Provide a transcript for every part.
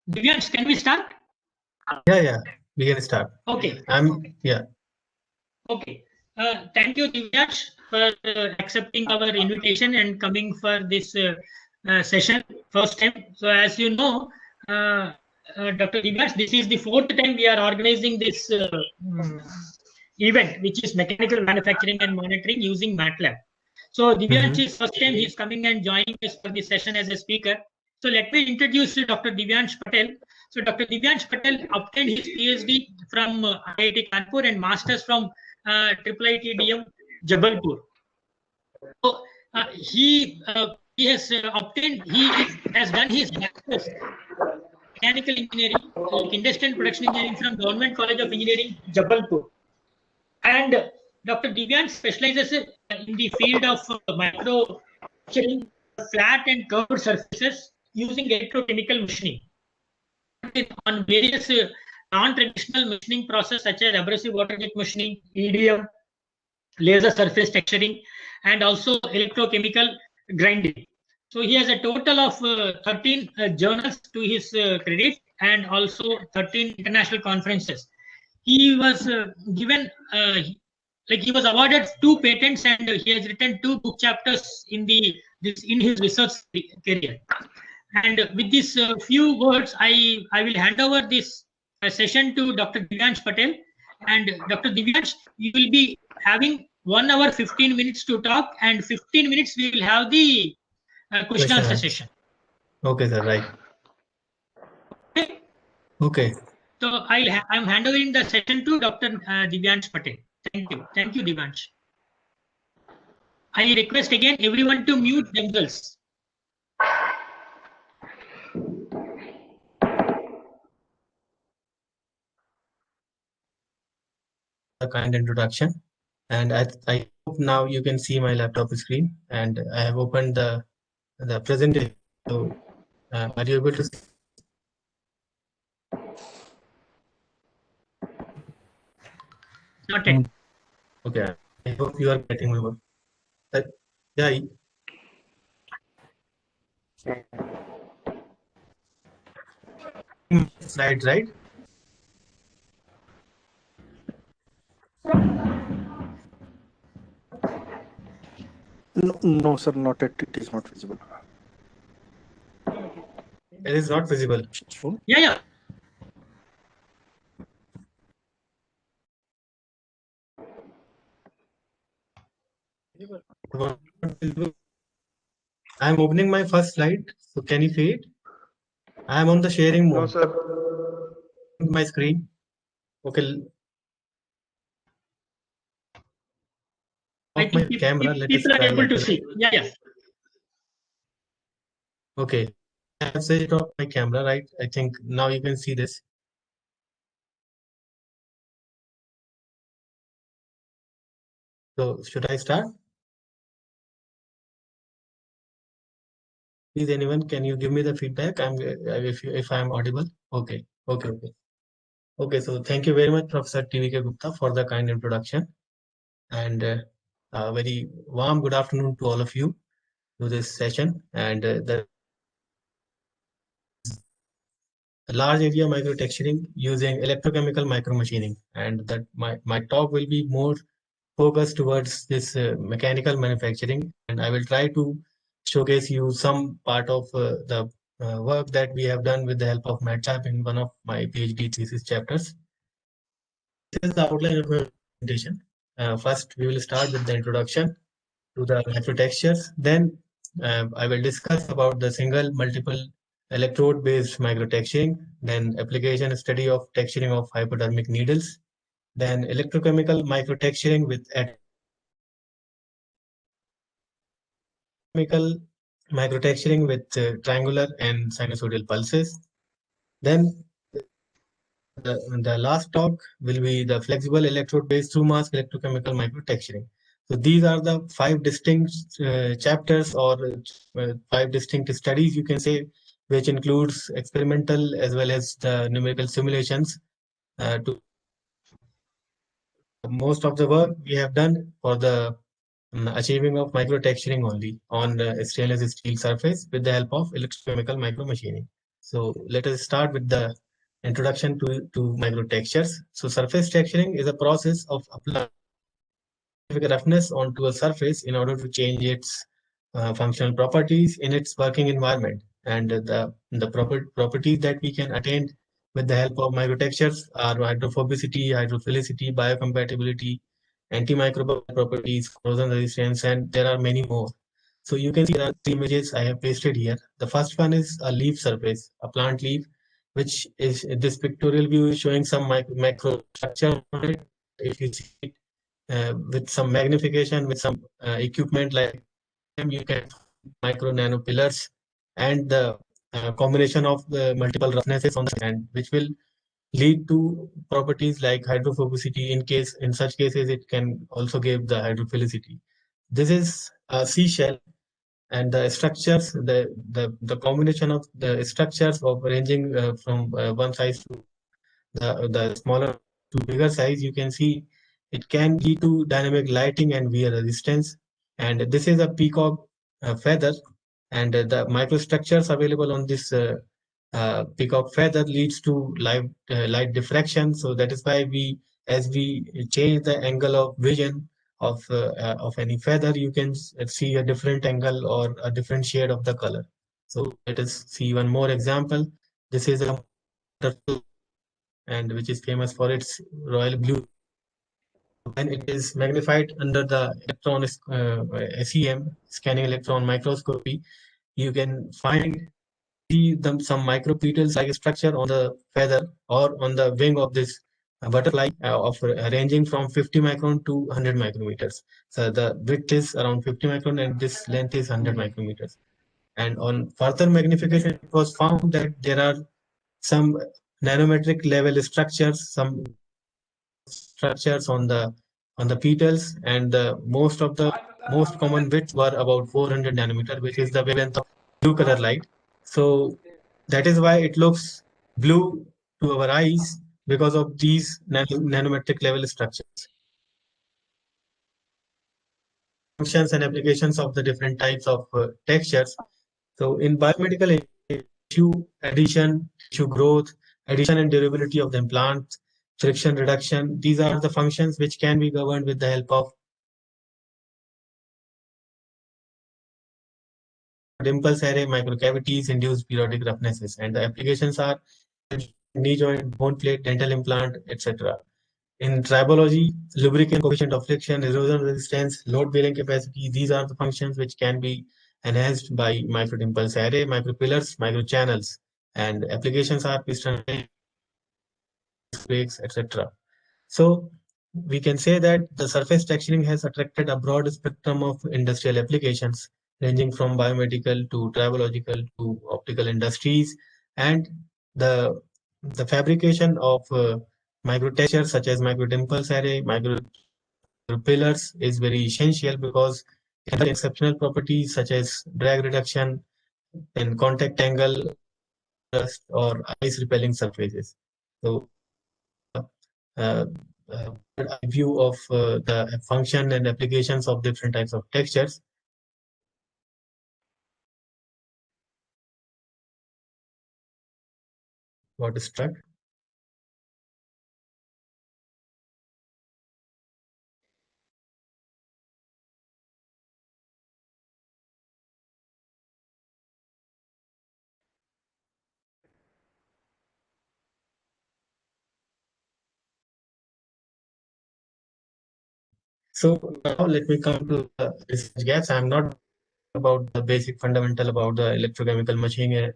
Divyansh, can we start? Yeah, we can start. Okay. Okay. Thank you, Divyansh, for accepting our invitation and coming for this session first time. So, as you know, Dr. Divyansh, this is the fourth time we are organizing this event, which is mechanical manufacturing and monitoring using MATLAB. So, Divyansh is first time he's coming and joining us for this session as a speaker. So, let me introduce Dr. Divyansh Patel. So, Dr. Divyansh Patel obtained his PhD from IIT Kanpur and masters from IIT Jabalpur. So he has obtained. He has done his master's mechanical engineering, industrial production engineering from Government College of Engineering, Jabalpur. And Dr. Divyansh specializes in the field of microstructuring flat and curved surfaces using electrochemical machining on various non-traditional machining process such as abrasive water jet machining, EDM, laser surface texturing, and also electrochemical grinding. So he has a total of 13 journals to his credit and also 13 international conferences. He was given, he was awarded 2 patents and he has written 2 book chapters in his research career. And with these few words, I will hand over this session to Dr. Divyansh Patel. And Dr. Divyansh, you will be having 1 hour 15 minutes to talk, and 15 minutes we will have the question answer session. Okay, sir. Right. Okay. So I'm handing the session to Dr. Divyansh Patel. Thank you. Thank you, Divyansh. I request again everyone to mute themselves. A kind introduction, and I hope now you can see my laptop screen, and I have opened the presentation. So are you able to see? Not yet. Okay, I hope you are getting my work. Yeah. Slides, right? No, sir, not yet. It is not visible. It is not visible. Yeah. I am opening my first slide. So can you see it? I am on the sharing mode. No, sir. My screen. Okay. I think people are able to see. Yeah. Okay. I have set it off my camera, right? I think now you can see this. So should I start? Please, anyone, can you give me the feedback? If I'm audible. Okay. So thank you very much, Professor TVK Gupta, for the kind introduction, and a very warm good afternoon to all of you to this session. And the large area microtexturing using electrochemical micromachining, and that my talk will be more focused towards this mechanical manufacturing, and I will try to showcase you some part of the work that we have done with the help of MATLAB in one of my PhD thesis chapters. This is the outline of my presentation. First, we will start with the introduction to the microtextures. Then I will discuss about the single multiple electrode-based microtexturing, then application study of texturing of hypodermic needles, then electrochemical microtexturing with microtexturing with triangular and sinusoidal pulses. Then the last talk will be the flexible electrode-based through mask electrochemical microtexturing. So these are the 5 distinct chapters or 5 distinct studies, you can say, which includes experimental as well as the numerical simulations. To most of the work we have done for the achieving of microtexturing only on the stainless steel surface with the help of electrochemical micromachining. So let us start with the introduction to microtextures. So surface texturing is a process of applying roughness onto a surface in order to change its functional properties in its working environment. And the properties that we can attain with the help of microtextures are hydrophobicity, hydrophilicity, biocompatibility, antimicrobial properties, corrosion resistance, and there are many more. So you can see there are three images I have pasted here. The first one is a leaf surface, a plant leaf, which is this pictorial view is showing some microstructure on it. If you see it with some magnification, with some equipment like you can micro nano pillars and the combination of the multiple roughnesses on the hand, which will lead to properties like hydrophobicity. In such cases, it can also give the hydrophilicity. This is a seashell, and the structures, the combination of the structures of ranging from one size to the smaller to bigger size, you can see it can lead to dynamic lighting and wear resistance. And this is a peacock feather, and the microstructures available on this peacock feather leads to light diffraction. So that is why as we change the angle of vision of any feather, you can see a different angle or a different shade of the color. So let us see one more example. This is a and which is famous for its royal blue. When it is magnified under the electron SEM, scanning electron microscopy, you can see some micropetals like structure on the feather or on the wing of this butterfly of ranging from 50 micron to 100 micrometers. So the width is around 50 micron and this length is 100 micrometers. And on further magnification, it was found that there are some nanometric level structures, some structures on the petals, and the most common widths were about 400 nanometer, which is the wavelength of blue color light. So that is why it looks blue to our eyes because of these nanometric level structures. Functions and applications of the different types of textures. So in biomedical tissue addition, tissue growth, addition and durability of the implant, friction reduction, these are the functions which can be governed with the help of impulse array, microcavities, induced periodic roughnesses, and the applications are knee joint, bone plate, dental implant, etc. In tribology, lubricant, coefficient of friction, erosion resistance, load bearing capacity, these are the functions which can be enhanced by microimpulse array, micropillars, microchannels, and applications are piston brakes, etc. So we can say that the surface texturing has attracted a broad spectrum of industrial applications, ranging from biomedical to tribological to optical industries, and the the fabrication of microtextures such as microimpulse array, micropillars is very essential because it has exceptional properties such as drag reduction and contact angle, rust, or ice repelling surfaces. So uh, view of the function and applications of different types of textures. What is struck? So now let me come to the research gaps. I'm not about the basic fundamental about the electrochemical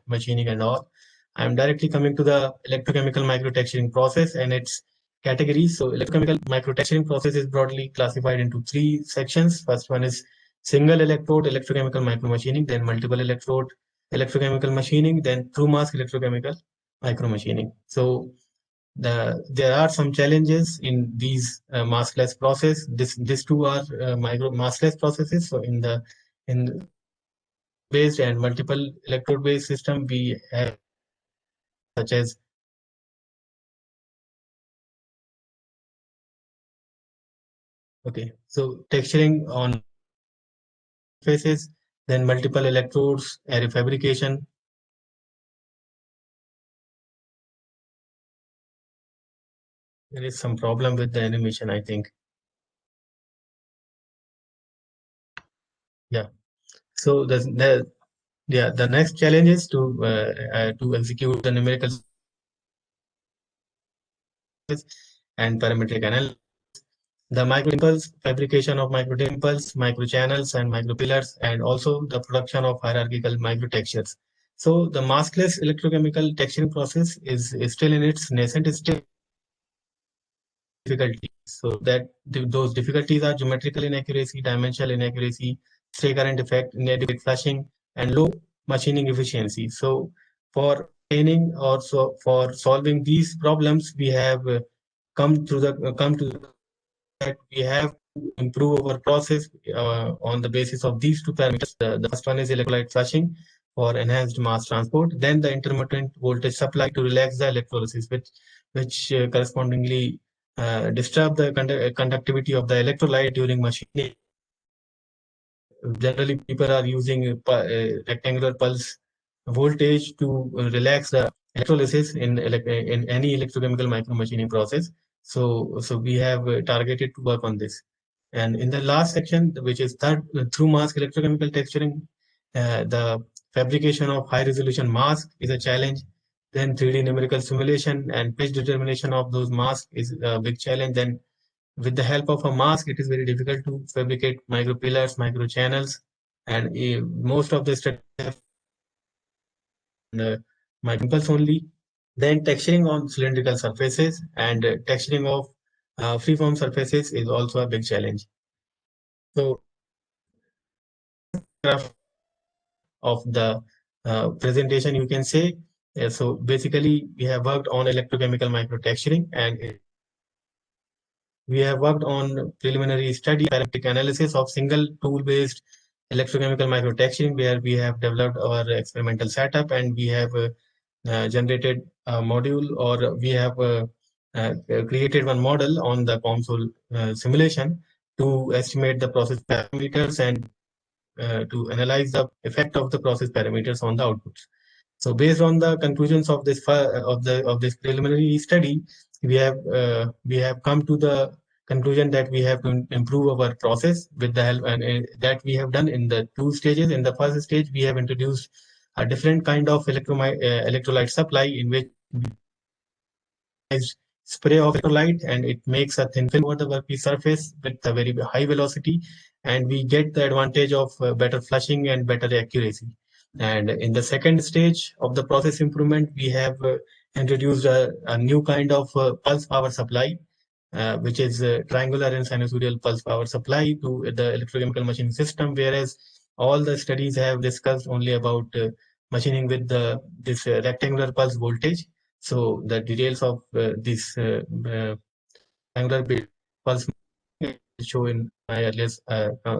machining and all. I'm directly coming to the electrochemical microtexturing process and its categories. So electrochemical microtexturing process is broadly classified into three sections. First one is single electrode electrochemical micromachining, then multiple electrode electrochemical machining, then through mask electrochemical micromachining. So there are some challenges in these maskless process. These two are micro maskless processes. So in based and multiple electrode based system, we have such as so texturing on faces, then multiple electrodes, array fabrication, There is some problem with the animation, I think. Yeah. So the next challenge is to execute the numerical and parametric analysis. The microimpulse, fabrication of microdimples, microchannels, and micropillars, and also the production of hierarchical microtextures. So the maskless electrochemical texturing process is still in its nascent stage. Difficulties. So that those difficulties are geometrical inaccuracy, dimensional inaccuracy, stray current effect, inadequate flushing, and low machining efficiency. So for training or so for solving these problems, we have come to that we have to improve our process on the basis of these two parameters. The first one is electrolyte flushing for enhanced mass transport, then the intermittent voltage supply to relax the electrolysis, which correspondingly disturb the conductivity of the electrolyte during machining. Generally, people are using rectangular pulse voltage to relax the electrolysis in any electrochemical micromachining process. So we have targeted to work on this. And in the last section, which is third, through mask electrochemical texturing, the fabrication of high resolution mask is a challenge. Then 3D numerical simulation and pitch determination of those masks is a big challenge. Then with the help of a mask, it is very difficult to fabricate micropillars, microchannels, and most of the studies have microimpulse only. Then texturing on cylindrical surfaces and texturing of freeform surfaces is also a big challenge. So of the presentation, you can say. So basically, we have worked on electrochemical microtexturing, and we have worked on preliminary study parametric analysis of single tool-based electrochemical microtexturing, where we have developed our experimental setup and we have generated a module, or we have created one model on the console simulation to estimate the process parameters and to analyze the effect of the process parameters on the outputs. So based on the conclusions of this preliminary study, we have come to the conclusion that we have to improve our process with the help, and that we have done in the two stages. In the first stage, we have introduced a different kind of electrolyte supply in which spray of electrolyte, and it makes a thin film over the workpiece surface with a very high velocity, and we get the advantage of better flushing and better accuracy. And in the second stage of the process improvement, we have introduced a new kind of pulse power supply, which is triangular and sinusoidal pulse power supply to the electrochemical machining system, whereas all the studies have discussed only about machining with this rectangular pulse voltage. So the details of this triangular pulse show in my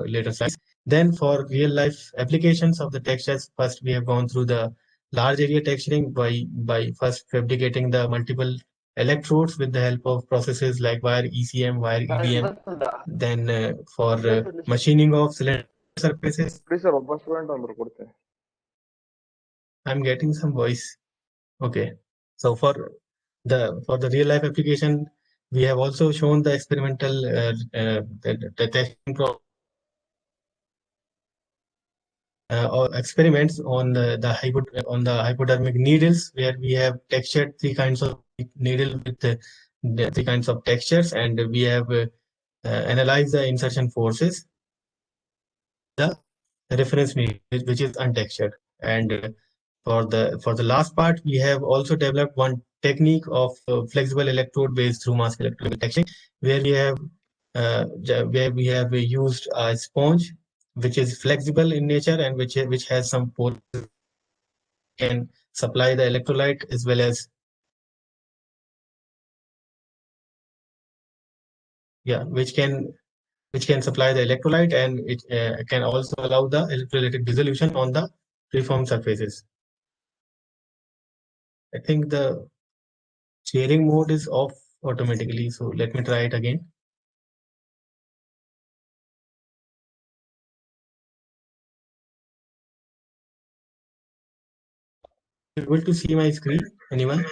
later slides. Then for real life applications of the textures, first we have gone through the large area texturing by first fabricating the multiple electrodes with the help of processes like wire ECM, wire EDM. Then for machining of cylinder surfaces, I'm getting some voice. Okay. So for the real life application, we have also shown the experimental the testing or experiments on the hypodermic needles, where we have textured three kinds of needle with the three kinds of textures, and we have analyzed the insertion forces, the reference needle, which is untextured. And for the last part, we have also developed one technique of flexible electrode based through mass electrochemical texturing, where we have used a sponge which is flexible in nature and which has some pores, can supply the electrolyte as well as which can supply the electrolyte, and it can also allow the electrolytic dissolution on the preformed surfaces. I think the sharing mode is off automatically, so let me try it again. Able to see my screen? Anyone?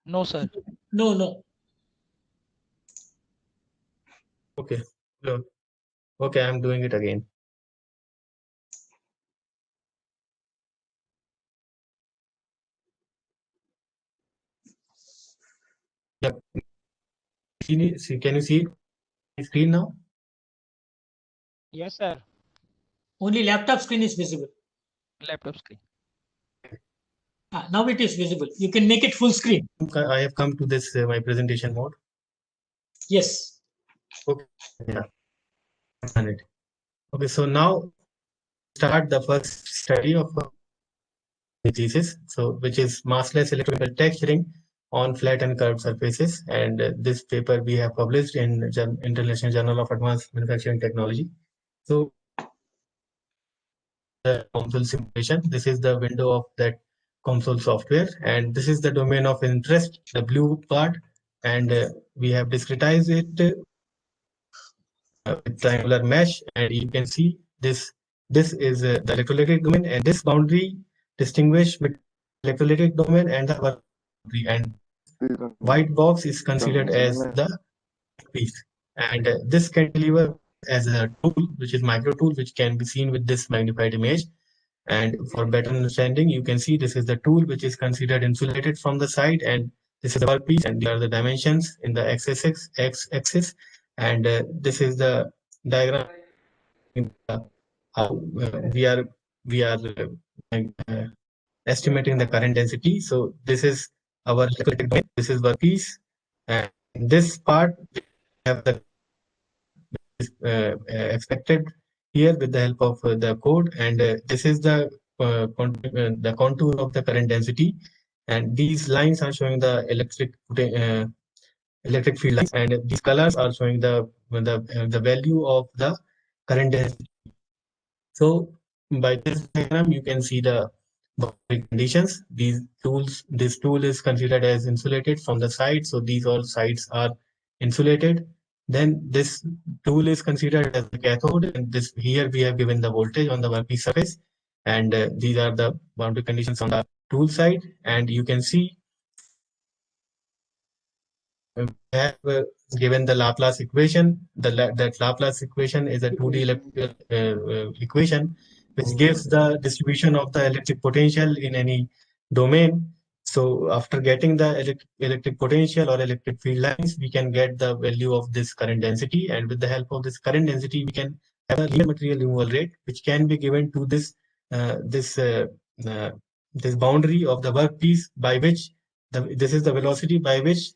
No, sir. No. Okay. So, okay, I'm doing it again. Yeah. Can you see the screen now? Yes, sir. Only laptop screen is visible. Laptop screen. Now it is visible. You can make it full screen. I have come to this my presentation mode. Yes. Okay. Yeah. I've done it. Okay. So now start the first study of thesis. So which is massless electrochemical texturing on flat and curved surfaces. And this paper we have published in International Journal of Advanced Manufacturing Technology. So the COMSOL simulation. This is the window of that COMSOL software, and this is the domain of interest, the blue part, and we have discretized it with triangular mesh, and you can see this. This is the electrolytic domain, and this boundary distinguish between electrolytic domain and the boundary. And white box is considered as the piece, and this cantilever as a tool, which is micro tool, which can be seen with this magnified image. And for better understanding, you can see this is the tool which is considered insulated from the side, and this is the workpiece, and these are the dimensions in the x-axis, and this is the diagram how we are estimating the current density. So this is our electrolytic domain, this is workpiece, and this part we have the expected here with the help of the code, and this is the contour of the current density, and these lines are showing the electric field lines, and these colors are showing the value of the current density. So by this diagram you can see the boundary conditions. This tool is considered as insulated from the side, so these all sides are insulated. Then this tool is considered as the cathode, and this here we have given the voltage on the workpiece surface, and these are the boundary conditions on the tool side. And you can see we have given the Laplace equation. That Laplace equation is a 2D electrical equation which gives the distribution of the electric potential in any domain. So after getting the electric potential or electric field lines, we can get the value of this current density. And with the help of this current density, we can have a linear material removal rate, which can be given to this boundary of the workpiece, by which this is the velocity by which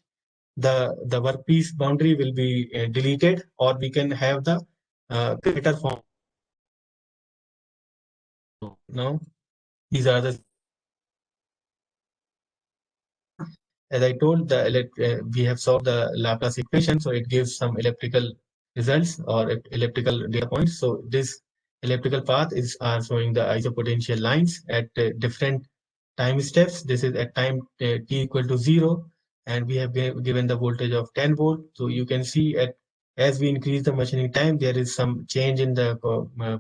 the workpiece boundary will be deleted, or we can have the crater form. Now these are the, as I told, we have solved the Laplace equation, so it gives some electrical results or electrical data points. So this electrical path are showing the isopotential lines at different time steps. This is at time t equal to 0, and we have given the voltage of 10 volt. So you can see as we increase the machining time, there is some change in the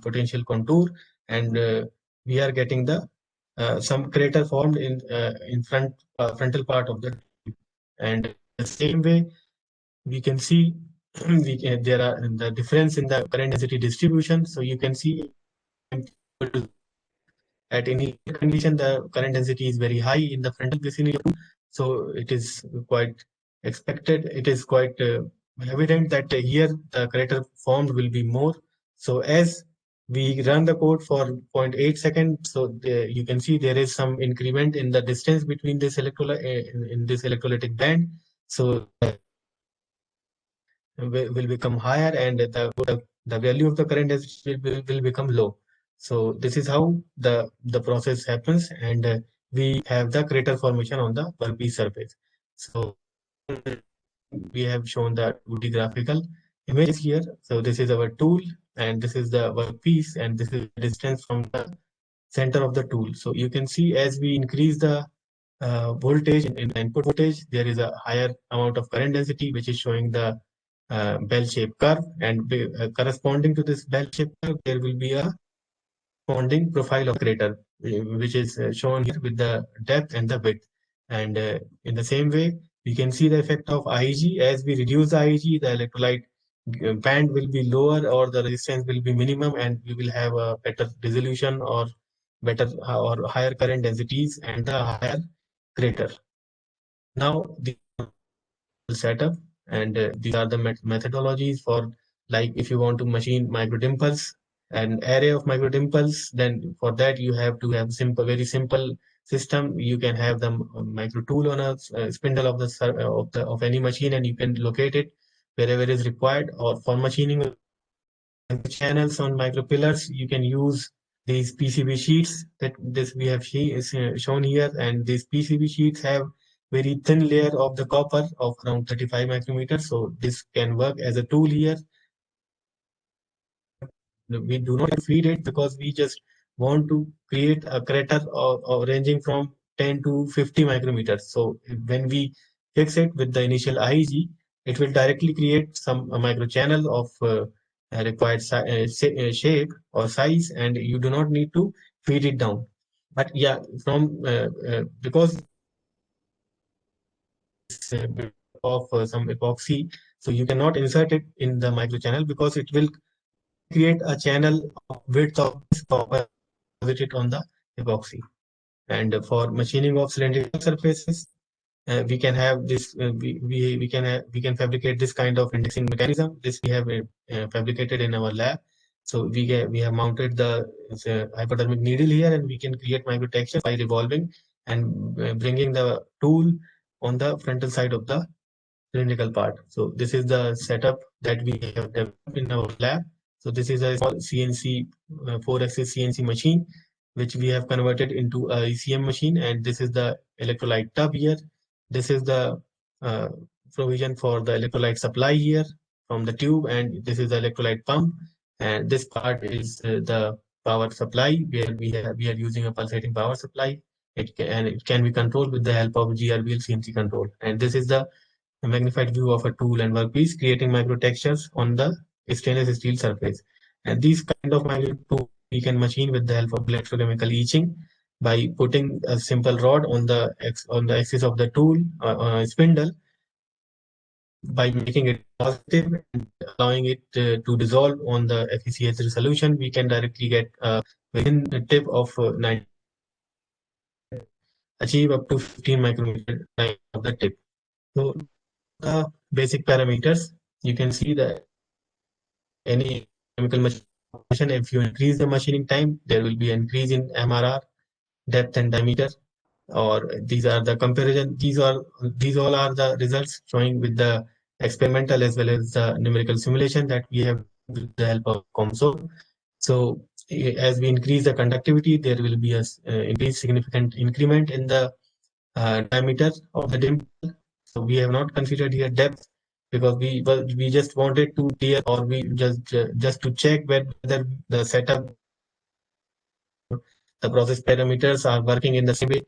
potential contour, and we are getting the some crater formed in frontal part of the tube. And the same way we can see there are the difference in the current density distribution. So you can see at any condition the current density is very high in the frontal vicinity, so it is quite expected, it is quite evident that here the crater formed will be more. So as we run the code for 0.8 seconds, so you can see there is some increment in the distance between this in this electrolytic band. So will become higher, and the value of the current density will become low. So this is how the process happens, and we have the crater formation on the workpiece surface. So we have shown the 2D graphical images here. So this is our tool, and this is the workpiece, and this is the distance from the center of the tool. So you can see as we increase the voltage in the input voltage, there is a higher amount of current density, which is showing the bell-shaped curve, and corresponding to this bell-shaped curve, there will be a corresponding profile of crater, which is shown here with the depth and the width. And in the same way, we can see the effect of IEG. As we reduce the IEG, the electrolyte band will be lower or the resistance will be minimum, and we will have a better resolution or better or higher current densities and the higher greater. Now the setup, and these are the methodologies for, like, if you want to machine microdimples, an array of microdimples, then for that you have to have very simple system. You can have the micro tool on a spindle of of any machine, and you can locate it wherever is required. Or for machining channels on micro pillars, you can use these PCB sheets that this we have shown here, and these PCB sheets have very thin layer of the copper of around 35 micrometers. So this can work as a tool here. We do not feed it because we just want to create a crater or ranging from 10 to 50 micrometers. So when we fix it with the initial IEG, it will directly create some micro channel of required shape or size, and you do not need to feed it down. But yeah, from because of some epoxy, so you cannot insert it in the micro channel because it will create a channel of width of this copper deposited on the epoxy. And for machining of cylindrical surfaces, we can have this. We can fabricate this kind of indexing mechanism. This we have fabricated in our lab. So we have mounted the hypodermic needle here, and we can create micro textures by revolving and bringing the tool on the frontal side of the cylindrical part. So this is the setup that we have developed in our lab. So this is a small CNC 4-axis CNC machine, which we have converted into a ECM machine, and this is the electrolyte tub here. This is the provision for the electrolyte supply here from the tube, and this is the electrolyte pump, and this part is the power supply, where we are using a pulsating power supply. It can be controlled with the help of GRBL CNC control, and this is the a magnified view of a tool and workpiece, creating micro textures on the stainless steel surface. And these kind of micro tools we can machine with the help of electrochemical etching by putting a simple rod on the axis of the tool spindle, by making it positive and allowing it to dissolve on the FeCH3 solution. We can directly get within the tip of 9 achieve up to 15 micrometer time of the tip. So the basic parameters, you can see that any chemical machine, if you increase the machining time, there will be an increase in MRR, depth and diameter. Or these are the comparison. These all are the results showing with the experimental as well as the numerical simulation that we have with the help of COMSOL. So as we increase the conductivity, there will be a significant increment in the diameter of the dimple. So we have not considered here depth because we just wanted to clear, or we just to check whether the setup, the process parameters are working in the same way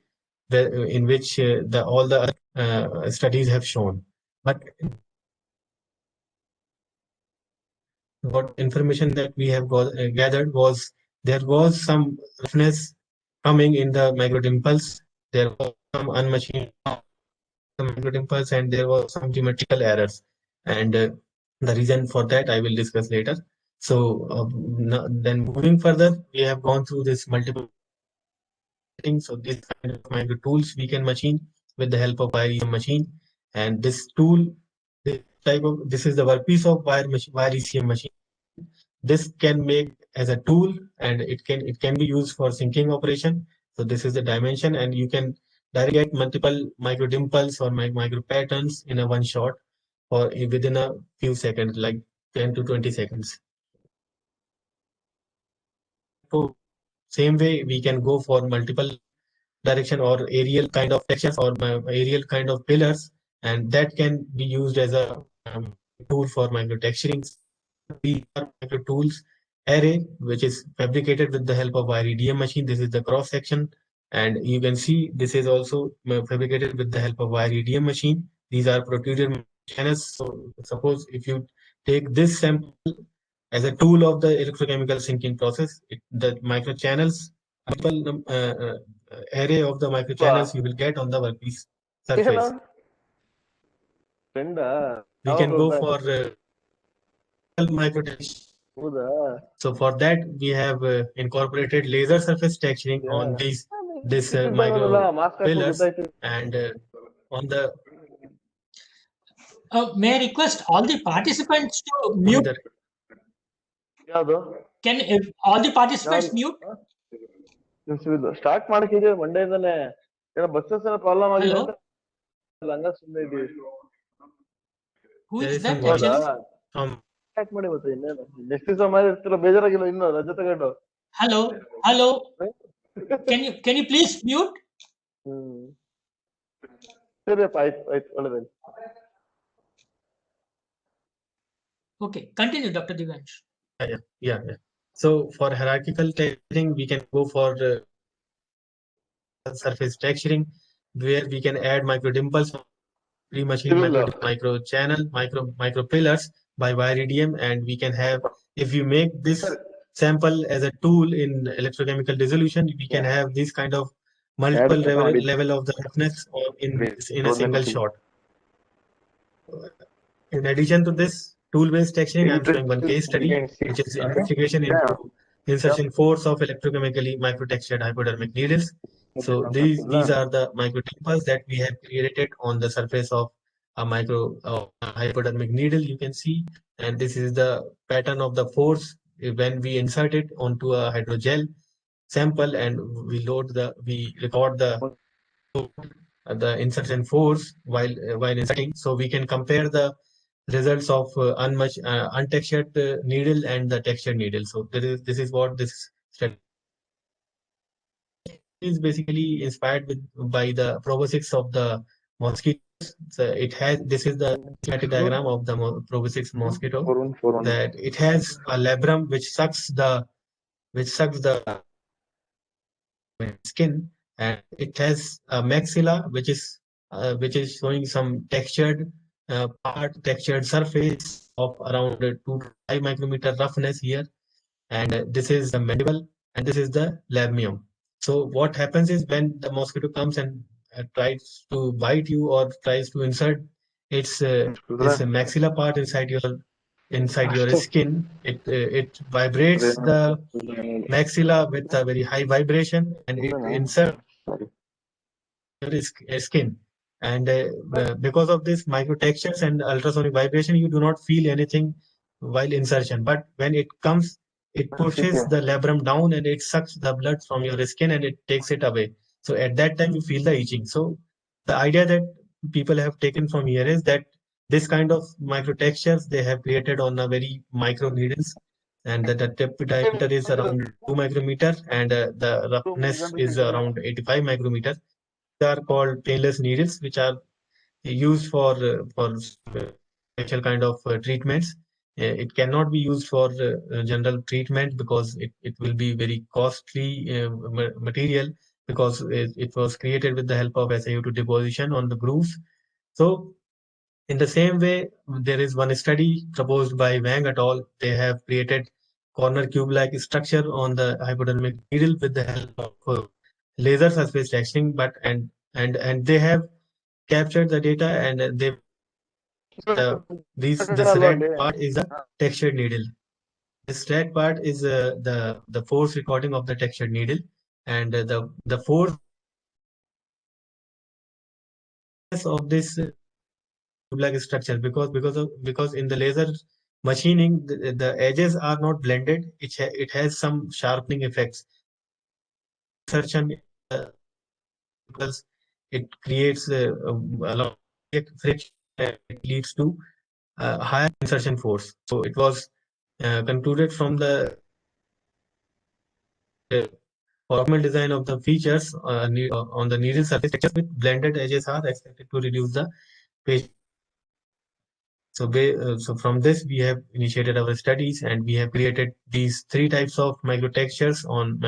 in which all the studies have shown. But what information that we have gathered was there was some roughness coming in the microdimples. There was some unmachined microdimples, and there was some geometrical errors. And the reason for that I will discuss later. So then moving further, we have gone through this multiple things. So this kind of micro tools we can machine with the help of wire machine. And this tool, this is the workpiece of wire ECM machine. This can make as a tool, and it can be used for sinking operation. So this is the dimension, and you can directly get multiple micro dimples or micro patterns in a one shot or within a few seconds, like 10 to 20 seconds. So same way we can go for multiple direction or aerial kind of sections or aerial kind of pillars, and that can be used as a tool for micro texturing. These are micro tools array, which is fabricated with the help of wire EDM machine. This is the cross section, and you can see this is also fabricated with the help of wire EDM machine. These are protruder channels. So suppose if you take this sample as a tool of the electrochemical sinking process, the micro channels, array of the micro channels you will get on the workpiece surface. Friend We can go for microtexture. ಹೌದಾ So for that, we have incorporated laser surface texturing on this micro pillars, and on the May I request all the participants to mute? ಯಾವ್ದು Can all the participants mute? Start ಮಾಡಕ್ಕೆ ಇದೆ ಮಂಡೆಯಿಂದಾನೆ ಏನೋ buses ಏನೋ problem ಆಗಿದೆ Hello? ಅಂತ ಹಂಗ ಸುಮ್ಮನೆ ಇದೀವಿ Who there is is that some voice actually? from start ಮಾಡಿ ಮತ್ತೆ ಇನ್ನೇನು ನೆಕ್ಸ್ಟ್ ದಿವಸ ಮಾಡಿ ಇರ್ತಿಲ್ಲ ಬೇಜಾರಾಗಿಲ್ಲ ಇನ್ನು ರಜೆ ತಗೊಂಡು Hello? Hello? Can you please mute? ಸರಿಯಪ್ಪ ಆಯ್ತು ಆಯ್ತು ಒಳ್ಳೆದಾಯ್ತು Okay, continue, Dr. Divyansh. yeah. So for hierarchical texturing, we can go for surface texturing, where we can add micro dimples, pre-machined micro channel, micro pillars by wire EDM, and we can have, if you make this sample as a tool in electrochemical dissolution, we can have this kind of multiple level of the roughness or in a single shot. In addition to this tool-based texturing, I am showing one case study, which is investigation into insertion force of electrochemically microtextured hypodermic needles. So these are the microtimples that we have created on the surface of a hypodermic needle, you can see, and this is the pattern of the force when we insert it onto a hydrogel sample, and we record the insertion force while inserting, so we can compare the results of untextured needle and the textured needle. So this is what this study is basically inspired by the proboscis of the mosquitoes. So this is the schematic diagram of the proboscis mosquito, that it has a labrum which sucks the skin, and it has a maxilla which is showing some textured textured surface of around 2 to 5 micrometer roughness here, and this is the mandible, and this is the labmium. So what happens is, when the mosquito comes and tries to bite you or tries to insert its this maxilla part inside your skin, it vibrates the maxilla with a very high vibration, and it inserts your skin. And because of this microtextures and ultrasonic vibration, you do not feel anything while insertion. But when it comes, it pushes the labrum down and it sucks the blood from your skin and it takes it away. So at that time, you feel the itching. So the idea that people have taken from here is that this kind of microtextures they have created on a very micro needles, and the diameter is around 2 micrometer, and the roughness is around 85 micrometer. They are called painless needles, which are used for special kind of treatments. It cannot be used for general treatment because it will be very costly material, because it was created with the help of SiO2 deposition on the grooves. So in the same way, there is one study proposed by Wang et al. They have created corner cube-like structure on the hypodermic needle with the help of laser surface texturing, and they have captured the data, and this red part is the textured needle. This red part is the force recording of the textured needle, and the force of this like structure, because in the laser machining the edges are not blended. It has some sharpening effects. Insertion because it creates a lot of friction, and it leads to higher insertion force. So it was concluded from the optimal design of the features on the needle surface textures with blended edges are expected to reduce the page. So from this, we have initiated our studies, and we have created these 3 types of microtextures on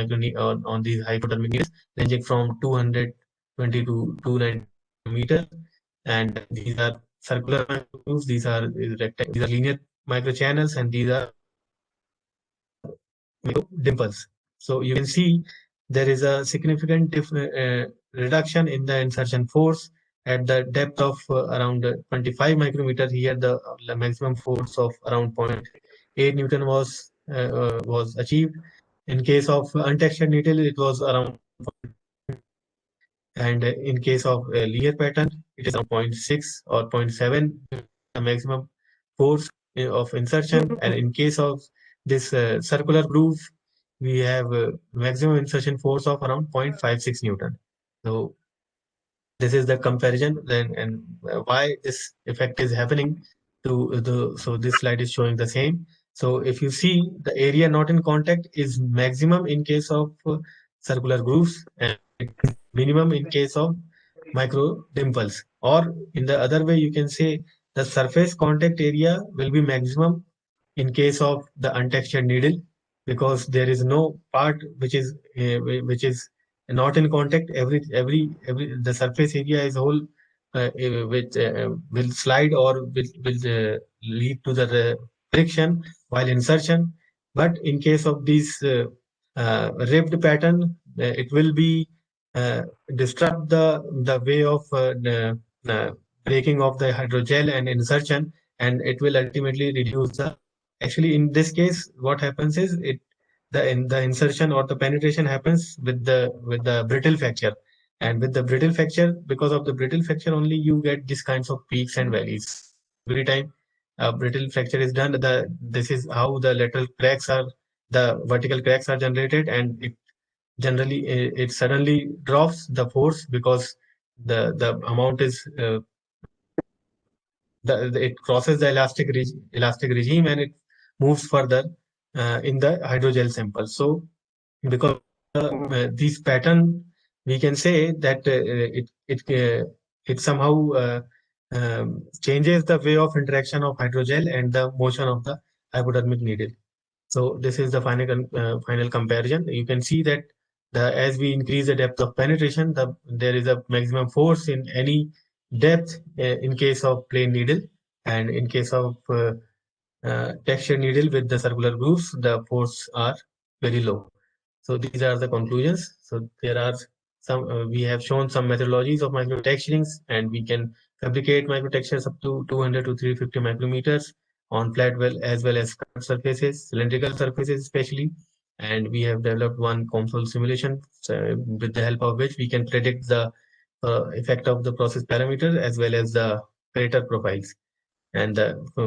these hypodermic needles, ranging from 220 to 290 meters. And these are circular microtubes, these are linear microchannels, and these are dimples. So you can see there is a significant reduction in the insertion force at the depth of around 25 micrometer. Here the maximum force of around 0.8 Newton was achieved. In case of untextured needle, it was around, and in case of linear pattern, it is around 0.6 or 0.7 the maximum force of insertion. And in case of this circular groove, we have maximum insertion force of around 0.56 Newton. So this is the comparison then, and why this effect is happening to the, so this slide is showing the same. So if you see, the area not in contact is maximum in case of circular grooves and minimum in case of micro dimples, or in the other way you can say the surface contact area will be maximum in case of the untextured needle, because there is no part which is not in contact. Every the surface area is whole which will slide or will lead to the friction while insertion. But in case of these ribbed pattern, it will be disrupt the way of the breaking of the hydrogel and insertion, and it will ultimately reduce the. Actually, in this case, what happens is the insertion or the penetration happens with the brittle fracture, and with the brittle fracture, because of the brittle fracture only, you get these kinds of peaks and valleys every time brittle fracture is done. This is how the lateral cracks are, the vertical cracks are generated, and it generally it suddenly drops the force because the amount is it crosses the elastic regime, and it moves further in the hydrogel sample. So because this pattern, we can say that it somehow changes the way of interaction of hydrogel and the motion of the hypodermic needle. So this is the final comparison. You can see that as we increase the depth of penetration, there is a maximum force in any depth in case of plain needle, and in case of textured needle with the circular grooves, the force are very low. So these are the conclusions. So there are some, we have shown some methodologies of microtexturings, and we can fabricate microtextures up to 200 to 350 micrometers on flat as well as curved surfaces, cylindrical surfaces especially. And we have developed one COMSOL simulation with the help of which we can predict the effect of the process parameters as well as the crater profiles. And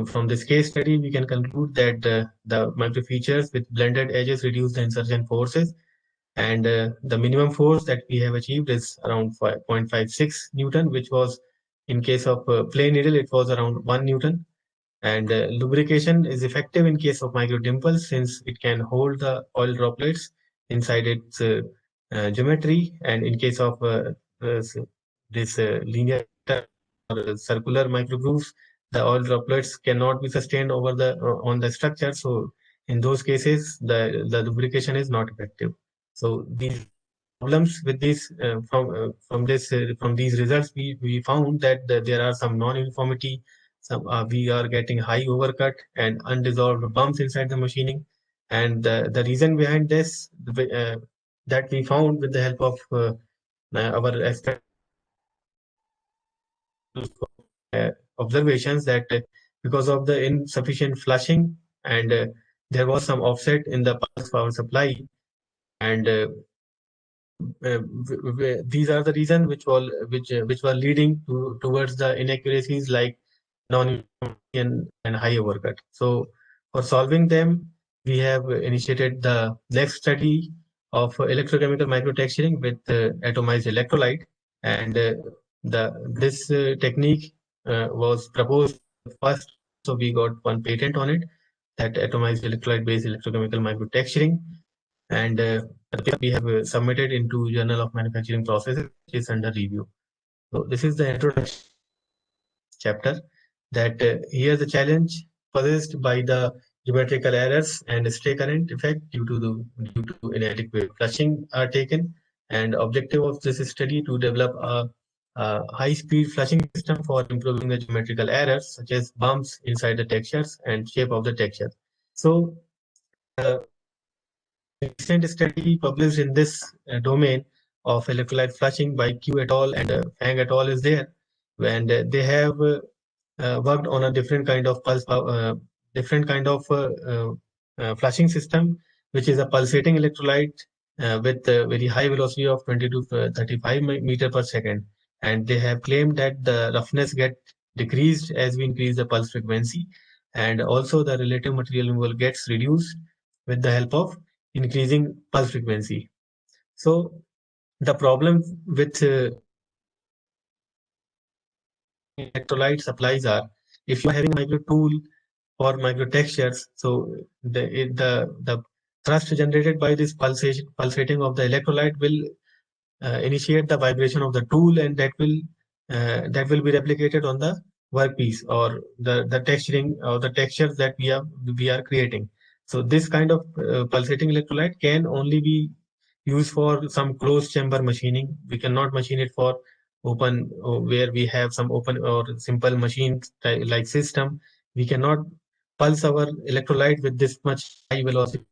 from this case study, we can conclude that the microfeatures with blended edges reduce the insertion forces, and the minimum force that we have achieved is around 0.56 Newton, which was in case of plain needle, it was around 1 Newton. And lubrication is effective in case of micro dimples, since it can hold the oil droplets inside its geometry. And in case of this linear or circular microgrooves, the oil droplets cannot be sustained over the on the structure. So in those cases, the lubrication is not effective. So these problems with this from these results, we found that there are some non-uniformity. We are getting high overcut and undissolved bumps inside the machining, and the reason behind this that we found with the help of our expert observations, that because of the insufficient flushing, and there was some offset in the pulse power supply, and these are the reasons which were leading towards the inaccuracies like non-uniformity and high overcut. So for solving them, we have initiated the next study of electrochemical microtexturing with atomized electrolyte, and this technique was proposed first, so we got one patent on it, that atomized electrolyte based electrochemical microtexturing, and we have submitted into Journal of Manufacturing Processes, which is under review. So this is the introduction chapter, that here the challenge possessed by the geometrical errors and stray current effect due to inadequate flushing are taken, and objective of this study to develop a high-speed flushing system for improving the geometrical errors such as bumps inside the textures and shape of the texture. So recent study published in this domain of electrolyte flushing by Q et al. And Fang et al. Is there. and they have worked on a different kind of flushing system, which is a pulsating electrolyte with a very high velocity of 20 to 35 meter per second. And they have claimed that the roughness get decreased as we increase the pulse frequency, and also the relative material removal gets reduced with the help of increasing pulse frequency. So the problem with electrolyte supplies are, if you are having a micro tool or micro textures, so the thrust generated by this pulsating of the electrolyte will initiate the vibration of the tool, and that will be replicated on the workpiece or the texturing or the textures that we are creating. So this kind of pulsating electrolyte can only be used for some closed chamber machining. We cannot machine it for open, where we have some open or simple machine like system. We cannot pulse our electrolyte with this much high velocity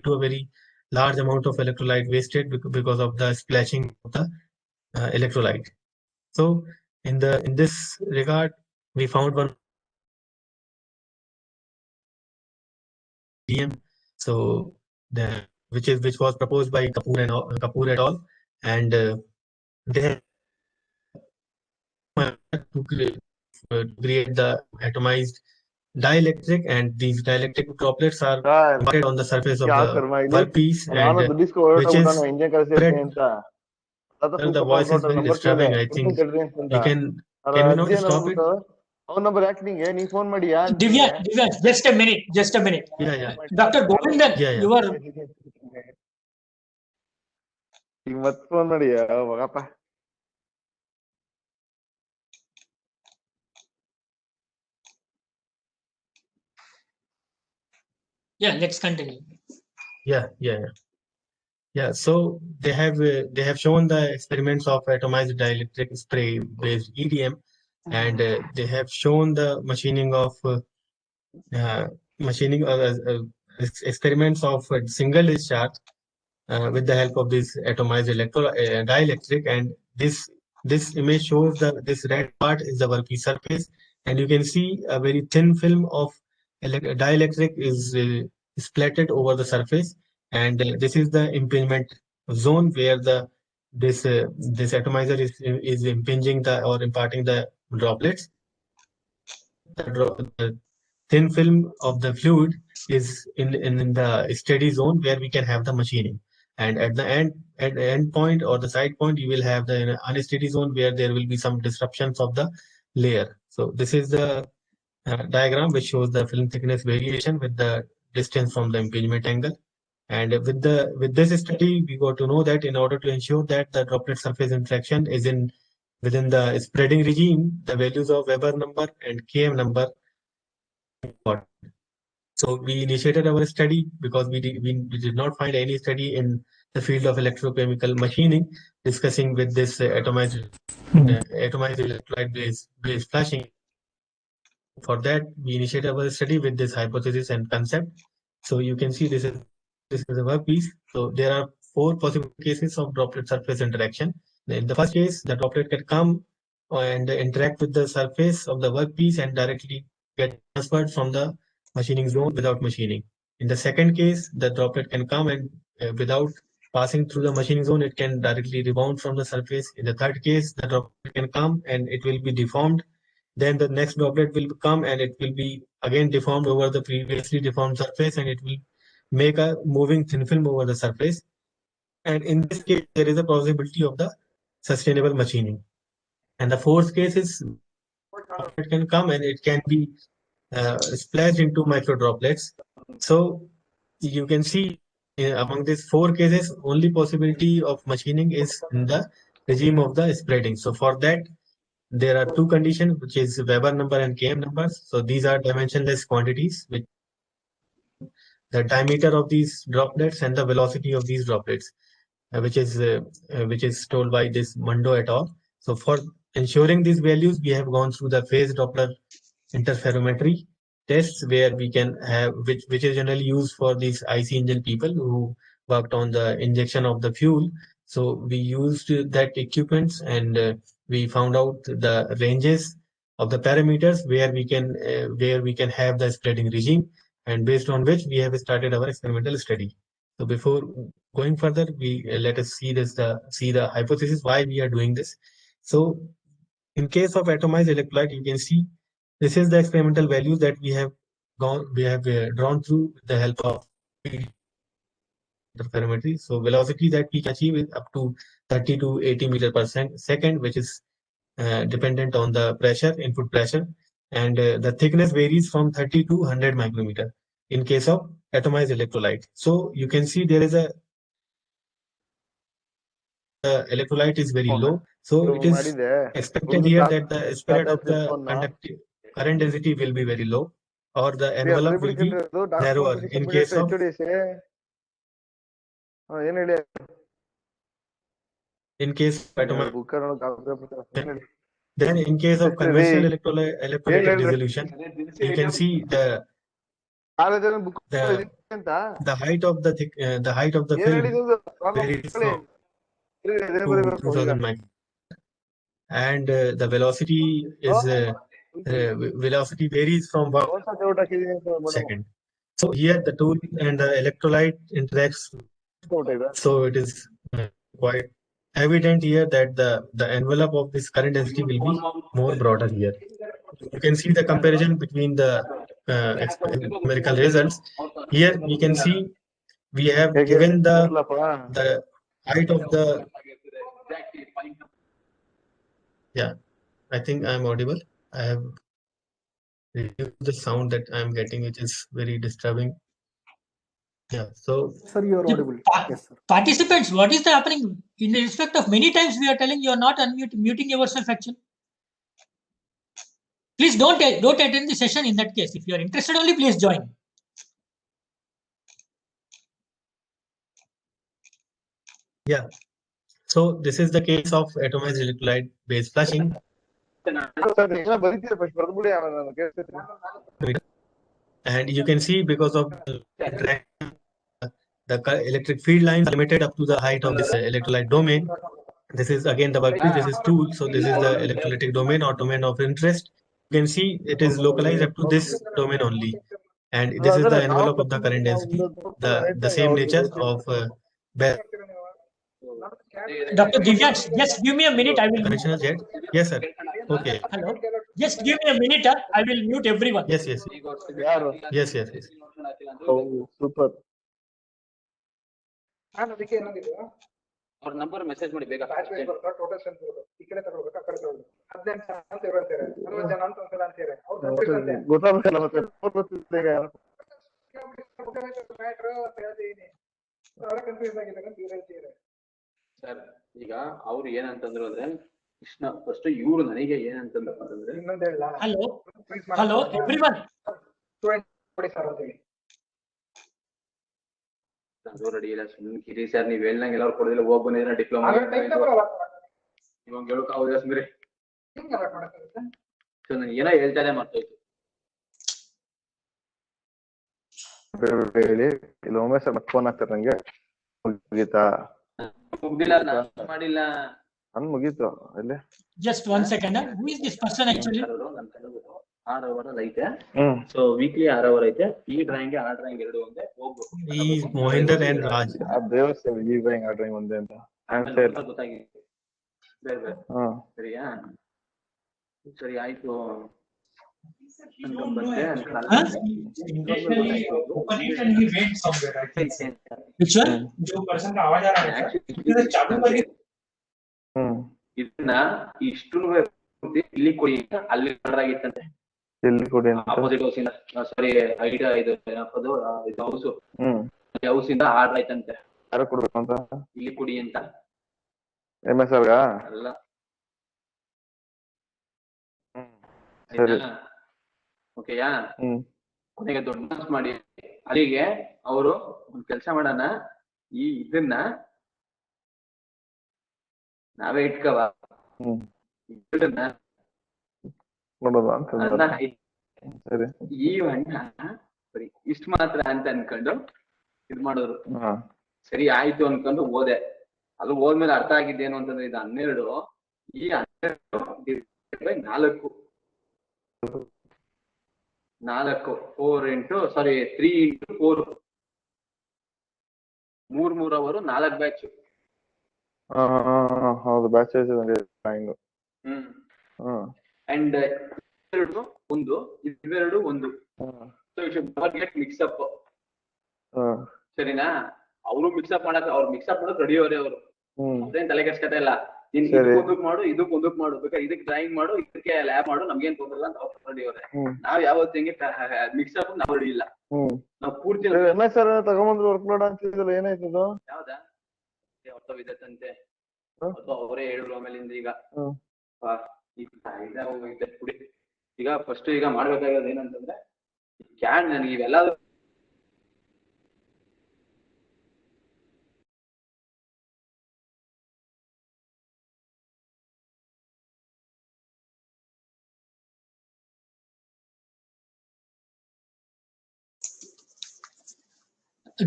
to a very large amount of electrolyte wasted because of the splashing of the electrolyte. So in this regard, we found one DM, so which was proposed by Kapoor et al, and they have to create the atomized dielectric, and these dielectric droplets are Sir, embedded on the surface of क्या the Sharma इली workpiece, ನಾನು and ದುಡ್ಡಿಸ್ಕೊ which is ಹೊರಟೋಗ್ಬಿಟ್ಟಾನು engine ಕಳಿಸಿರ್ತೀನಿ ಅಂತ ತಾತ well, the super voice is fast very number disturbing. I ಕೊಡ್ತೀನಿ think ತಡ್ರಿ ಅಂತ we can ಅವ್ರ we ಅಜ್ಜಿ not ಏನ್ stop it? ಅಂದ್ಬಿಟ್ಟು ಅವ್ನ ನಂಬರ್ ಯಾಕೆ ನಿಂಗೆ ನೀ phone ಮಾಡಿಯಾ Divya, just a minute, just a minute. Yeah. Dr. Govindan, Yeah. you are ಈಗ ಮತ್ತೆ phone ಮಾಡಿಯಾ ಮಗಪ್ಪ let's continue. Yeah. So they have shown the experiments of atomized dielectric spray based EDM, and they have shown the machining of experiments of single discharge with the help of this atomized dielectric, and this image shows this red part is the workpiece surface, and you can see a very thin film of dielectric is splattered over the surface, and this is the impingement zone where this atomizer is impinging or imparting the droplets. The thin film of the fluid is in the steady zone where we can have the machining, and at the end point or the side point you will have the unsteady zone where there will be some disruptions of the layer. So this is the diagram which shows the film thickness variation with the distance from the impingement angle. And with this study, we got to know that in order to ensure that the droplet surface interaction is within the spreading regime, the values of Weber number and Km number. So we initiated our study because we did not find any study in the field of electrochemical machining discussing with this atomized electrolyte based flushing. For that, we initiated our study with this hypothesis and concept. So you can see this is a workpiece. So there are 4 possible cases of droplet surface interaction. In the first case, the droplet can come and interact with the surface of the workpiece and directly get transferred from the machining zone without machining. In the second case, the droplet can come and without passing through the machining zone, it can directly rebound from the surface. In the third case, the droplet can come and it will be deformed. Then the next droplet will come and it will be again deformed over the previously deformed surface, and it will make a moving thin film over the surface. And in this case, there is a possibility of the sustainable machining. And the fourth case is it can come and it can be splashed into micro droplets. So you can see among these 4 cases, only possibility of machining is in the regime of the spreading. So for that, there are 2 conditions, which is Weber number and Km numbers. So these are dimensionless quantities, which the diameter of these droplets and the velocity of these droplets, which is told by this Mundo et al. So for ensuring these values, we have gone through the phase Doppler interferometry tests, where we can have which is generally used for these IC engine people who worked on the injection of the fuel. So we used that equipments and we found out the ranges of the parameters where we can have the spreading regime, and based on which we have started our experimental study. So before going further, we let us see the hypothesis why we are doing this. So in case of atomized electrolyte, you can see this is the experimental values that we have drawn through with the help of interferometry. So velocity that we can achieve is up to 30 to 80 meter per second, which is dependent on the pressure, input pressure, and the thickness varies from 30 to 100 micrometer in case of atomized electrolyte. So you can see there is the electrolyte is very low. So it is expected here that the spread of the conductive current density will be very low, or the envelope will be narrower in case of atomized. Then in case of conventional electrolytic dissolution, you can see the height of the film varies from 2000 microns, and the velocity is velocity varies from 1 second. So here the tool and the electrolyte interacts. So it is quite evident here that the envelope of this current density will be more broader here. You can see the comparison between the numerical results. Here we can see we have given the height of the. Yeah, I think I am audible. I have reduced the sound that I am getting, which is very disturbing. Yeah, so Sir, you are audible. Yes, sir. Participants, what is the happening? In respect of many times we are telling you are not muting yourself actually. Please don't attend the session in that case. If you are interested only, please join. yeah, so this is the case of atomized electrolyte based flushing. And you can see because of the electric field lines limited up to the height of this electrolyte domain. This is again the workpiece. This is tool. So this is the electrolytic domain or domain of interest. You can see it is localized up to this domain only, and this is the envelope of the current density. The same nature of Dr. Divyansh, just give me a minute. I will. conventional jet. Yes, sir. Okay. Hello. Just give me a minute. I will mute everyone. Yes. Yes. Oh, super. ಅವ್ರ number message ಮಾಡಿ ಬೇಗ ಗೊತ್ತಾಗಲ್ಲ ಮತ್ತೆ sir ಈಗ ಅವ್ರು ಏನಂತಂದ್ರು ಅಂದ್ರೆ Krishna first ಇವ್ರು ನನಗೆ ಏನಂತಂದ್ರಪ್ಪ ಅಂತಂದ್ರೆ ಹಲೋ ಎವ್ರಿವನ್ ರೆಡಿ ಇಲ್ಲ ಸುಮ್ಮನೆ ಸರ್ ನೀವ್ ಹೇಳ್ದಂಗೆ ಎಲ್ಲರೂ ಕೊಡೋದಿಲ್ಲ ಹೋಗ್ ಬಂದಿದ್ರೆ ಡಿಪ್ಲೊಮಾ ಇವಾಗ ಹೇಳಕ್ ಆಗೋದಿಲ್ಲ ಸುಮ್ರಿ ನಾನು ಏನೋ ಹೇಳ್ತಾನೆ ಮರ್ತೋಯ್ತು ಹೇಳಿ ಇಲ್ಲ ಒಮ್ಮೆ ಸರ್ ಮತ್ತೆ ಫೋನ್ ಆಗ್ತಾರೆ ನಂಗೆ ಮುಗೀತಾ ಮುಗ್ದಿಲ್ಲ ಮಾಡಿಲ್ಲ ನನ್ ಮುಗೀತು ಅಲ್ಲಿ just 1 second who is this person actually 6 hour ಐತೆ ಸೊ ವೀಕ್ಲಿ 6 ಅವರ್ ಐತೆ ಈ ಡ್ರಾಯಿಂಗ್ ಆ ಡ್ರಾಯಿಂಗ್ ಎರಡು ಒಂದೇ ಹೋಗ್ಬೇಕು ಈ ಮೋಹಿಂದರ್ ಅಂಡ್ ರಾಜ್ ಆ ದೇವಸ್ಥಾನ ಈ ಡ್ರಾಯಿಂಗ್ ಆ ಡ್ರಾಯಿಂಗ್ ಒಂದೇ ಅಂತ ಆನ್ಸರ್ ಗೊತ್ತಾಗಿದೆ ಬೇರೆ ಸರಿಯಾ ಸರಿ ಆಯ್ತು ಇದನ್ನ ಇಷ್ಟು ಇಲ್ಲಿ ಕೊಡಿ ಅಲ್ಲಿ ಆಗಿತ್ತಂತೆ ಎಲ್ಲಿ ಕೊಡಿ ಆಪೋಸಿಟ್ ಹೌಸ್ ಇಂದ ಸಾರಿ ಐಡ ಇದು ಹೌಸ್ ಇಂದ ಆರ್ಡರ್ ಆಯ್ತಂತೆ ಯಾರು ಕೊಡ್ಬೇಕು ಅಂತ ಇಲ್ಲಿ ಕೊಡಿ ಅಂತ MS ಅವ್ಗ ಅಲ್ಲ ಓಕೆಯಾ ಕೊನೆಗೆ ದೊಡ್ಡ ಮನಸ್ಸು ಮಾಡಿ ಅಲ್ಲಿಗೆ ಅವರು ಒಂದ್ ಕೆಲ್ಸ ಮಾಡೋಣ ಈ ಇದನ್ನ ನಾವೇ ಇಟ್ಕವ ನೋಡೋದು ಅಂತ ಸರಿ ಈ ಹಣ್ಣ ಸರಿ ಇಷ್ಟ ಮಾತ್ರ ಅಂತ ಅನ್ಕೊಂಡು ಇದ್ ಮಾಡೋರು ಸರಿ ಆಯ್ತು ಅನ್ಕೊಂಡು ಹೋದೆ ಅದು ಹೋದ್ಮೇಲೆ ಅರ್ಥ ಆಗಿದ್ದೇನು ಅಂತಂದ್ರೆ ಇದು 12, ಈ 12 4 4 ಇಂಟು 3 ಇಂಟು 4 3 ಅವರು 4 ಬ್ಯಾಚ್. ಹೌದು, ಬ್ಯಾಚ್ ಡ್ರಾಯಿಂಗ್. ಅಂಡ್ ಇವೆರಡು ಒಂದು. So you should not get mix up. ಸರಿನಾ? ಅವರು ಮಿಕ್ಸ್ಅಪ್ ಮಾಡೋಕ್ ರೆಡಿ ಅವರೇ ಅವರು. ಅದೇನ್ ತಲೆ ಕೆಡ್ಸ್ಕತೆ ಇಲ್ಲ. ನೀನ್ ಇದಕ್ ಮಾಡು, ಇದಕ್ ಮಾಡು, ಬೇಕಾದ್ರೆ ಇದಕ್ ಡ್ರಾಯಿಂಗ್ ಮಾಡು, ಇದಕ್ಕೆ ಲ್ಯಾಬ್ ಮಾಡು, ನಮ್ಗೇನ್ ತೊಂದ್ರೆ ಅಂತ ಅವ್ರು ರೆಡಿ ಅವರೇ. ನಾವ್ ಯಾವತ್ತು ಹಿಂಗೆ ಮಿಕ್ಸ್ಅಪ್ ನಾವ್ ರೆಡಿ ಇಲ್ಲ. ನಾವ್ ಪೂರ್ತಿ ಸರ್ ತಗೊಂಬಂದ್ರು ವರ್ಕ್ ಲೋಡ್ ಅಂತಿದ್ರು, ಏನಾಯ್ತದು? ಯಾವ್ದಾ ವಿಧತ್ತಂತೆ ಅವರೇ ಹೇಳಿದ್ರು ಆಮೇಲಿಂದ. ಈಗ ಬಿಡಿ. ಈಗ ಫಸ್ಟ್ ಈಗ ಮಾಡ್ಬೇಕಾಗಿರೋದು ಏನಂತಂದ್ರೆ ಕ್ಯಾನ್ ನನಗೆ ಇವೆಲ್ಲ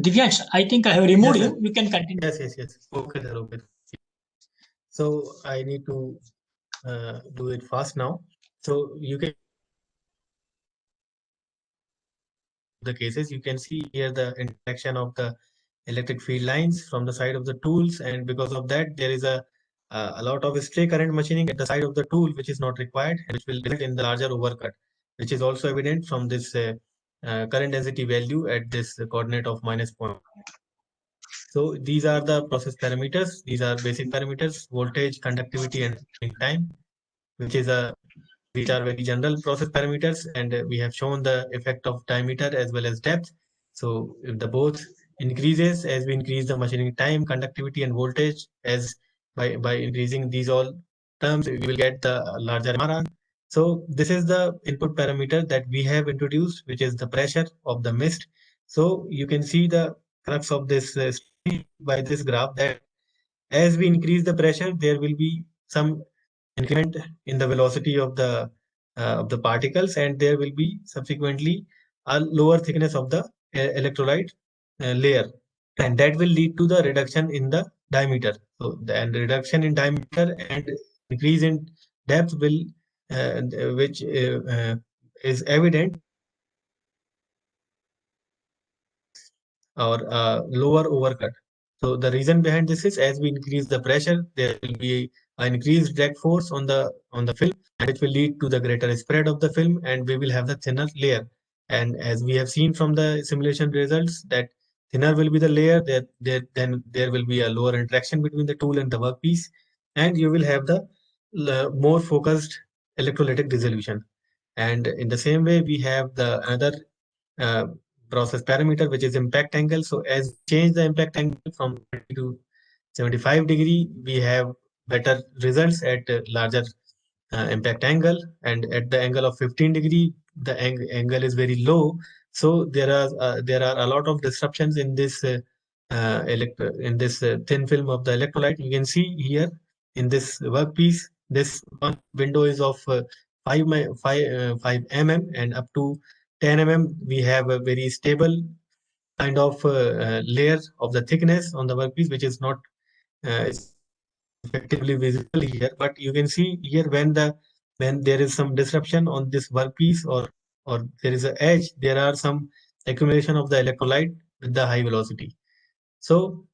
Divyansh, I think I have removed you. You can continue. Yes. Okay, sir. Okay. So I need to do it fast now. So you can the cases. You can see here the interaction of the electric field lines from the side of the tools, and because of that, there is a lot of stray current machining at the side of the tool, which is not required, and which will result in the larger overcut, which is also evident from this current density value at this coordinate of -0. So these are the process parameters. These are basic parameters: voltage, conductivity, and time, which are very general process parameters, and we have shown the effect of diameter as well as depth. So if the both increases as we increase the machining time, conductivity, and voltage, as by increasing these all terms, we will get the larger MRR. So this is the input parameter that we have introduced, which is the pressure of the mist. So you can see the crux of this by this graph, that as we increase the pressure, there will be some increment in the velocity of the particles, and there will be subsequently a lower thickness of the electrolyte layer, and that will lead to the reduction in the diameter. So the reduction in diameter and increase in depth will which is evident, or lower overcut. So the reason behind this is, as we increase the pressure, there will be an increased drag force on the film, and it will lead to the greater spread of the film, and we will have the thinner layer. And as we have seen from the simulation results, that thinner will be the layer, then there will be a lower interaction between the tool and the workpiece, and you will have the more focused electrolytic dissolution. And in the same way, we have the another process parameter, which is impact angle. So as we change the impact angle from 20 to 75 degree, we have better results at larger impact angle, and at the angle of 15 degree, the angle is very low. So there are a lot of disruptions in this thin film of the electrolyte. You can see here in this workpiece, this one window is of 5 mm, and up to 10 mm we have a very stable kind of layer of the thickness on the workpiece, which is not effectively visible here. But you can see here, when there is some disruption on this workpiece, or there is an edge, there are some accumulation of the electrolyte with the high velocity. So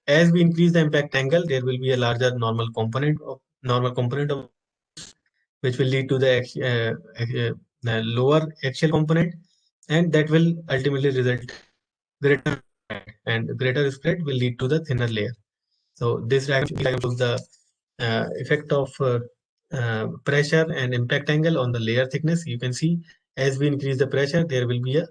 as we increase the impact angle, there will be a larger normal component of which will lead to the lower axial component, and that will ultimately result greater spread, and greater spread will lead to the thinner layer. So this diagram shows the effect of pressure and impact angle on the layer thickness. You can see, as we increase the pressure, there will be a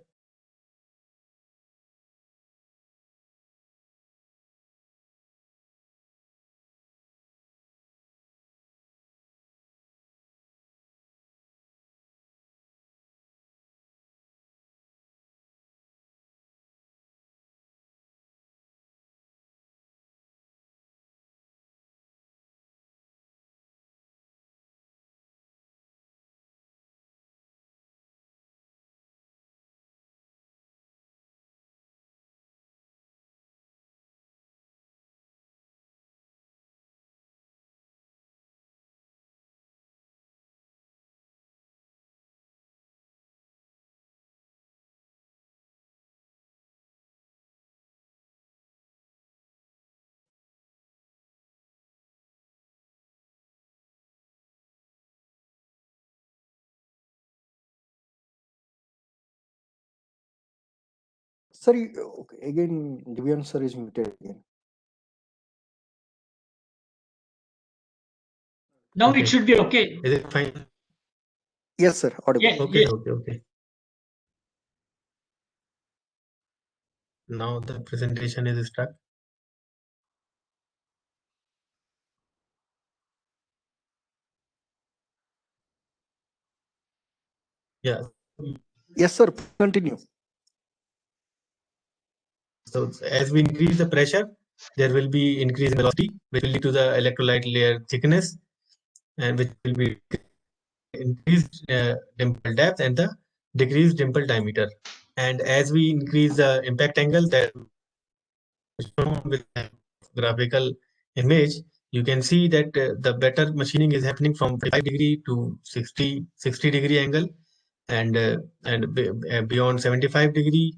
Sir, okay, again, Divyan sir is muted again. Now Okay. it should be okay. Is it fine? Yes, sir, audible. Yeah, Okay, yes. okay. Now the presentation is stuck. Yeah. Yes, sir, continue. So as we increase the pressure, there will be increase in velocity, which will lead to the electrolyte layer thickness, and which will be increased dimple depth and the decreased dimple diameter. And as we increase the impact angle, that is shown with the graphical image, you can see that the better machining is happening from 45 degree to 60 degree angle, and beyond 75 degree,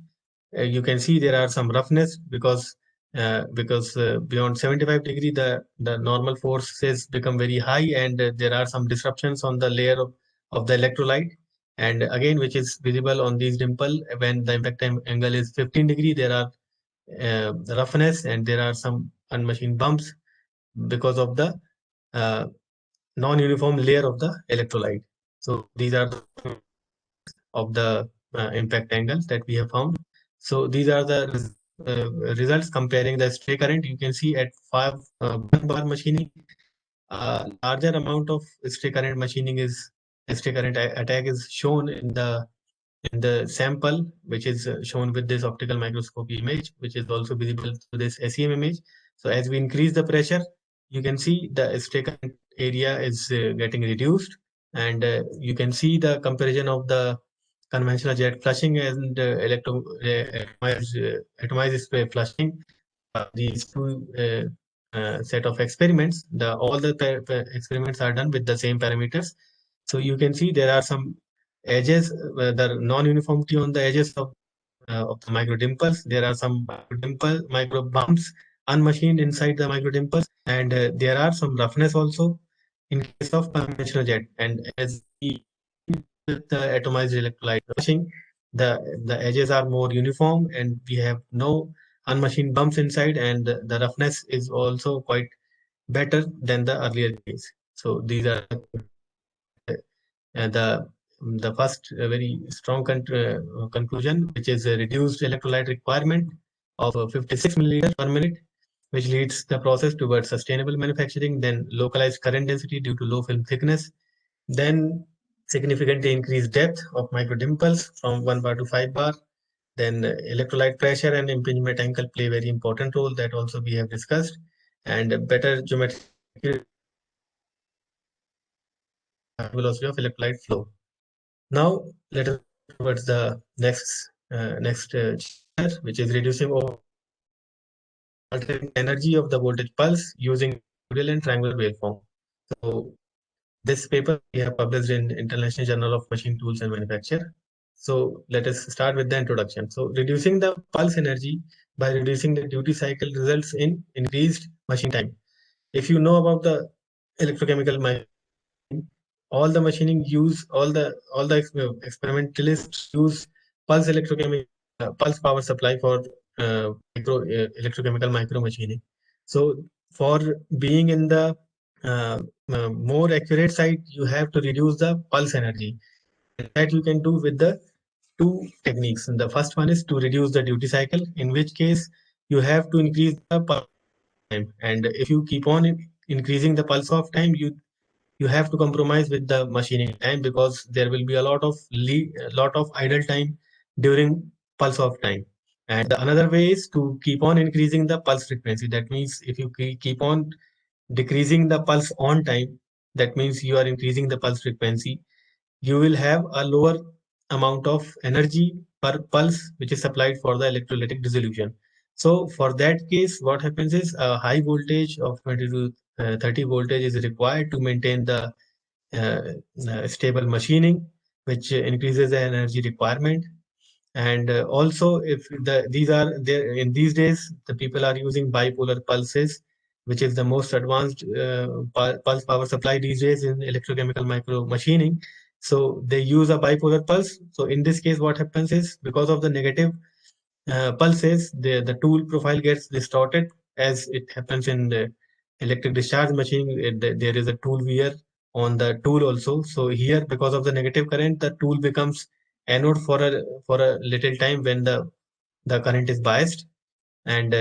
you can see there are some roughness because beyond 75 degree the normal forces become very high, and there are some disruptions on the layer of the electrolyte, and again which is visible on these dimple. When the impact angle is 15 degree, there are roughness and there are some unmachined bumps because of the non-uniform layer of the electrolyte. So these are the of the impact angles that we have found. So these are the results comparing the stray current. You can see at 1 bar machining, larger amount of stray current attack is shown in the sample, which is shown with this optical microscopy image, which is also visible to this SEM image. So as we increase the pressure, you can see the stray current area is getting reduced, and you can see the comparison of the conventional jet flushing and atomized spray flushing. These two set of experiments, all the experiments are done with the same parameters. So you can see there are some edges, the non-uniformity on the edges of the micro dimples. There are some micro bumps unmachined inside the micro dimples, and there are some roughness also in case of conventional jet. And as we with the atomized electrolyte flushing, the edges are more uniform, and we have no unmachined bumps inside, and the roughness is also quite better than the earlier case. So these are the first very strong conclusion, which is a reduced electrolyte requirement of 56 milliliters per minute, which leads the process towards sustainable manufacturing. Then localized current density due to low film thickness. Then significantly increased depth of microdimples from 1 bar to 5 bar. Then electrolyte pressure and impingement angle play very important role, that also we have discussed, and better geometric velocity of electrolyte flow. Now let us move towards the next chapter, which is reducing or altering energy of the voltage pulse using radial and triangular waveform. So this paper we have published in International Journal of Machine Tools and Manufacture. So let us start with the introduction. So reducing the pulse energy by reducing the duty cycle results in increased machine time. If you know about the electrochemical machining, all the machining use all the experimentalists use pulse pulse power supply for electrochemical micro machining. So for being in the more accurate side, you have to reduce the pulse energy. And that you can do with the two techniques. And the first one is to reduce the duty cycle, in which case you have to increase the pulse time. And if you keep on increasing the pulse of time, you have to compromise with the machining time, because there will be a lot of idle time during pulse of time. And the another way is to keep on increasing the pulse frequency. That means if you keep on decreasing the pulse on time, that means you are increasing the pulse frequency, you will have a lower amount of energy per pulse which is supplied for the electrolytic dissolution. So for that case, what happens is a high voltage of 20 to 30 voltage is required to maintain the stable machining, which increases the energy requirement. And also, if these are there in these days, the people are using bipolar pulses, which is the most advanced pulse power supply these days in electrochemical micro machining. So they use a bipolar pulse. So in this case, what happens is, because of the negative pulses, the tool profile gets distorted, as it happens in the electric discharge machine. There is a tool wear on the tool also. So here, because of the negative current, the tool becomes anode for a little time when the current is biased, and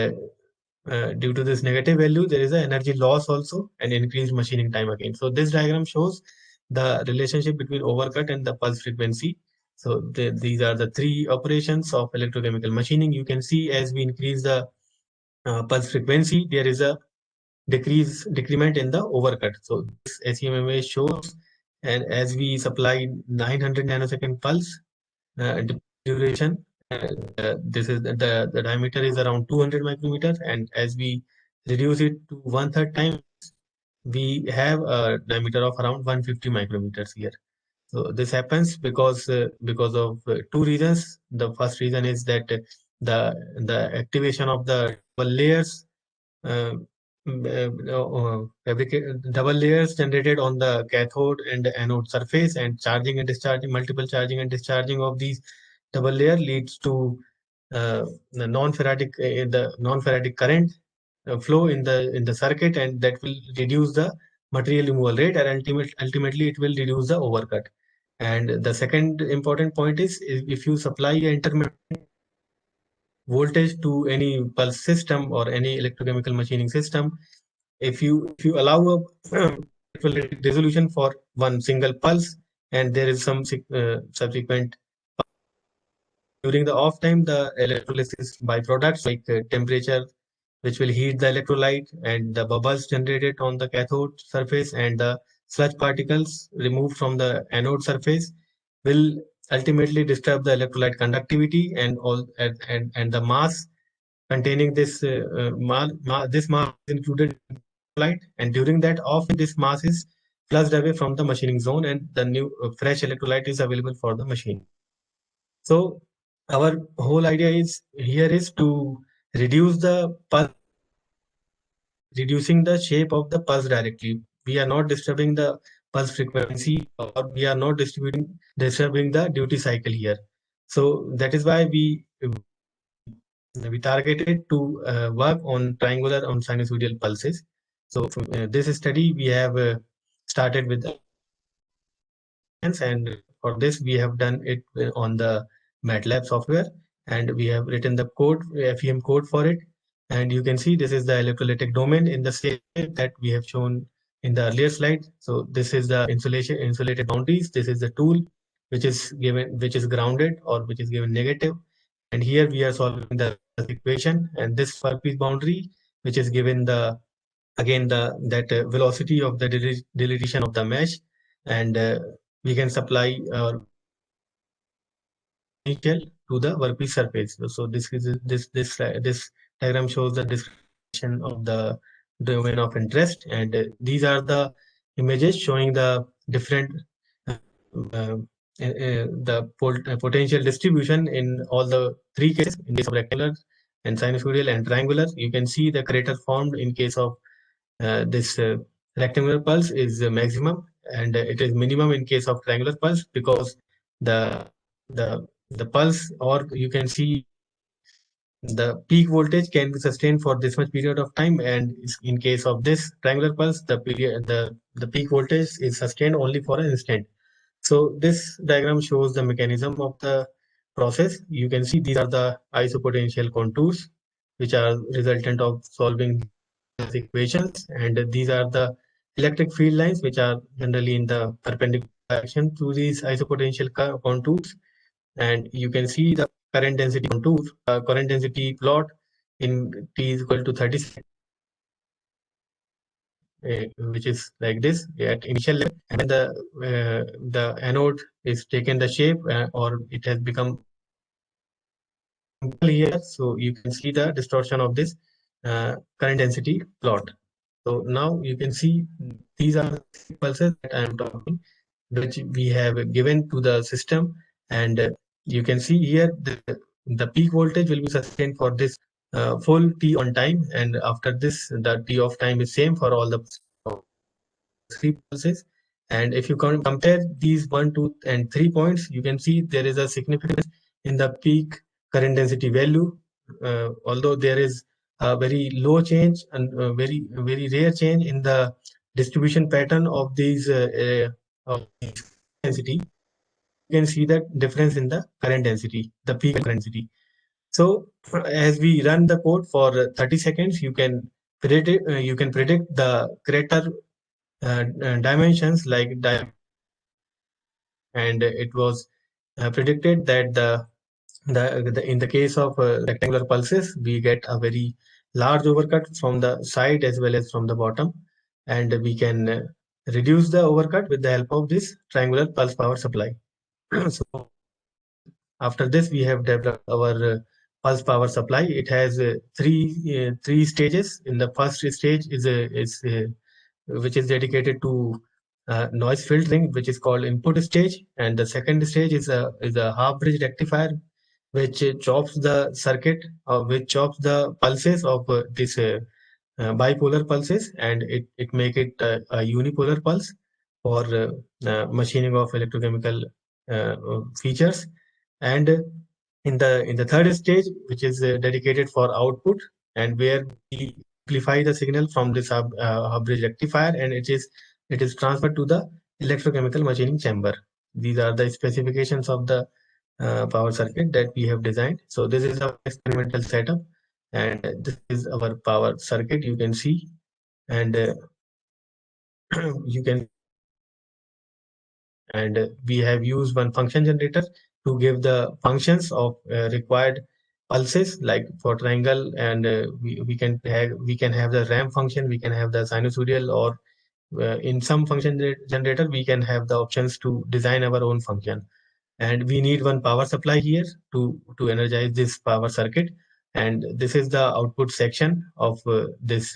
due to this negative value, there is an energy loss also and increased machining time again. So this diagram shows the relationship between overcut and the pulse frequency. So these are the three operations of electrochemical machining. You can see as we increase the pulse frequency, there is a decrement in the overcut. So this SEMMA shows, and as we supply 900 nanosecond pulse duration, this is the diameter is around 200 micrometers, and as we reduce it to 1/3 time, we have a diameter of around 150 micrometers here. So this happens because of two reasons. The first reason is that the activation of the double layers, double layers generated on the cathode and the anode surface, and charging and discharging, multiple charging and discharging of these double layer leads to the non-ferritic current flow in the circuit, and that will reduce the material removal rate, and ultimately it will reduce the overcut. And the second important point is, if you supply an intermittent voltage to any pulse system or any electrochemical machining system, if you allow a resolution for one single pulse, and there is some subsequent during the off time, the electrolysis byproducts like temperature, which will heat the electrolyte, and the bubbles generated on the cathode surface, and the sludge particles removed from the anode surface, will ultimately disturb the electrolyte conductivity and the mass containing this this mass is included in the electrolyte, and during that off, this mass is flushed away from the machining zone, and the new fresh electrolyte is available for the machine. So our whole idea is to reduce the pulse, reducing the shape of the pulse directly. We are not disturbing the pulse frequency, or we are not disturbing the duty cycle here. So that is why we targeted to work on triangular on sinusoidal pulses. So from this study, we have started with, and for this we have done it on the MATLAB software, and we have written the code, FEM code for it. And you can see this is the electrolytic domain in the same that we have shown in the earlier slide. So this is the insulated boundaries. This is the tool which is grounded, or which is given negative. And here we are solving the equation, and this workpiece boundary, which is given that velocity of the dilatation of the mesh, and we can supply potential to the workpiece surface. So this diagram shows the description of the domain of interest, and these are the images showing the different potential distribution in all the three cases. In case of rectangular and sinusoidal and triangular, you can see the crater formed in case of this rectangular pulse is maximum, and it is minimum in case of triangular pulse, because the pulse, or you can see the peak voltage can be sustained for this much period of time, and in case of this triangular pulse, the peak voltage is sustained only for an instant. So this diagram shows the mechanism of the process. You can see these are the isopotential contours, which are resultant of solving equations, and these are the electric field lines, which are generally in the perpendicular direction to these isopotential contours. And you can see the current density contour, current density plot in T is equal to 30, which is like this at initial level, and then the anode is taken the shape, or it has become here. So you can see the distortion of this current density plot. So now you can see these are the pulses that I am talking, which we have given to the system, and you can see here the peak voltage will be sustained for this full T on time, and after this the T off time is same for all the three pulses. And if you compare these 1, 2, and 3 points, you can see there is a significance in the peak current density value, although there is a very low change and very rare change in the distribution pattern of these density, you can see the difference in the current density, the peak current density. So as we run the code for 30 seconds, you can predict the crater dimensions like and it was predicted that in the case of rectangular pulses, we get a very large overcut from the side as well as from the bottom, and we can reduce the overcut with the help of this triangular pulse power supply. So after this, we have developed our pulse power supply. It has three stages. In the first stage is which is dedicated to noise filtering, which is called input stage, and the second stage is a half bridge rectifier, which chops the circuit, which chops the pulses of this bipolar pulses, and it make it a unipolar pulse for machining of electrochemical features. And in the third stage, which is dedicated for output, and where we amplify the signal from this half bridge rectifier, and it is transferred to the electrochemical machining chamber. These are the specifications of the power circuit that we have designed. So this is our experimental setup, and this is our power circuit. You can see, and you can, and we have used one function generator to give the functions of required pulses, like for triangle, and we can have the ramp function, we can have the sinusoidal, or in some function generator we can have the options to design our own function. And we need one power supply here to energize this power circuit, and this is the output section of this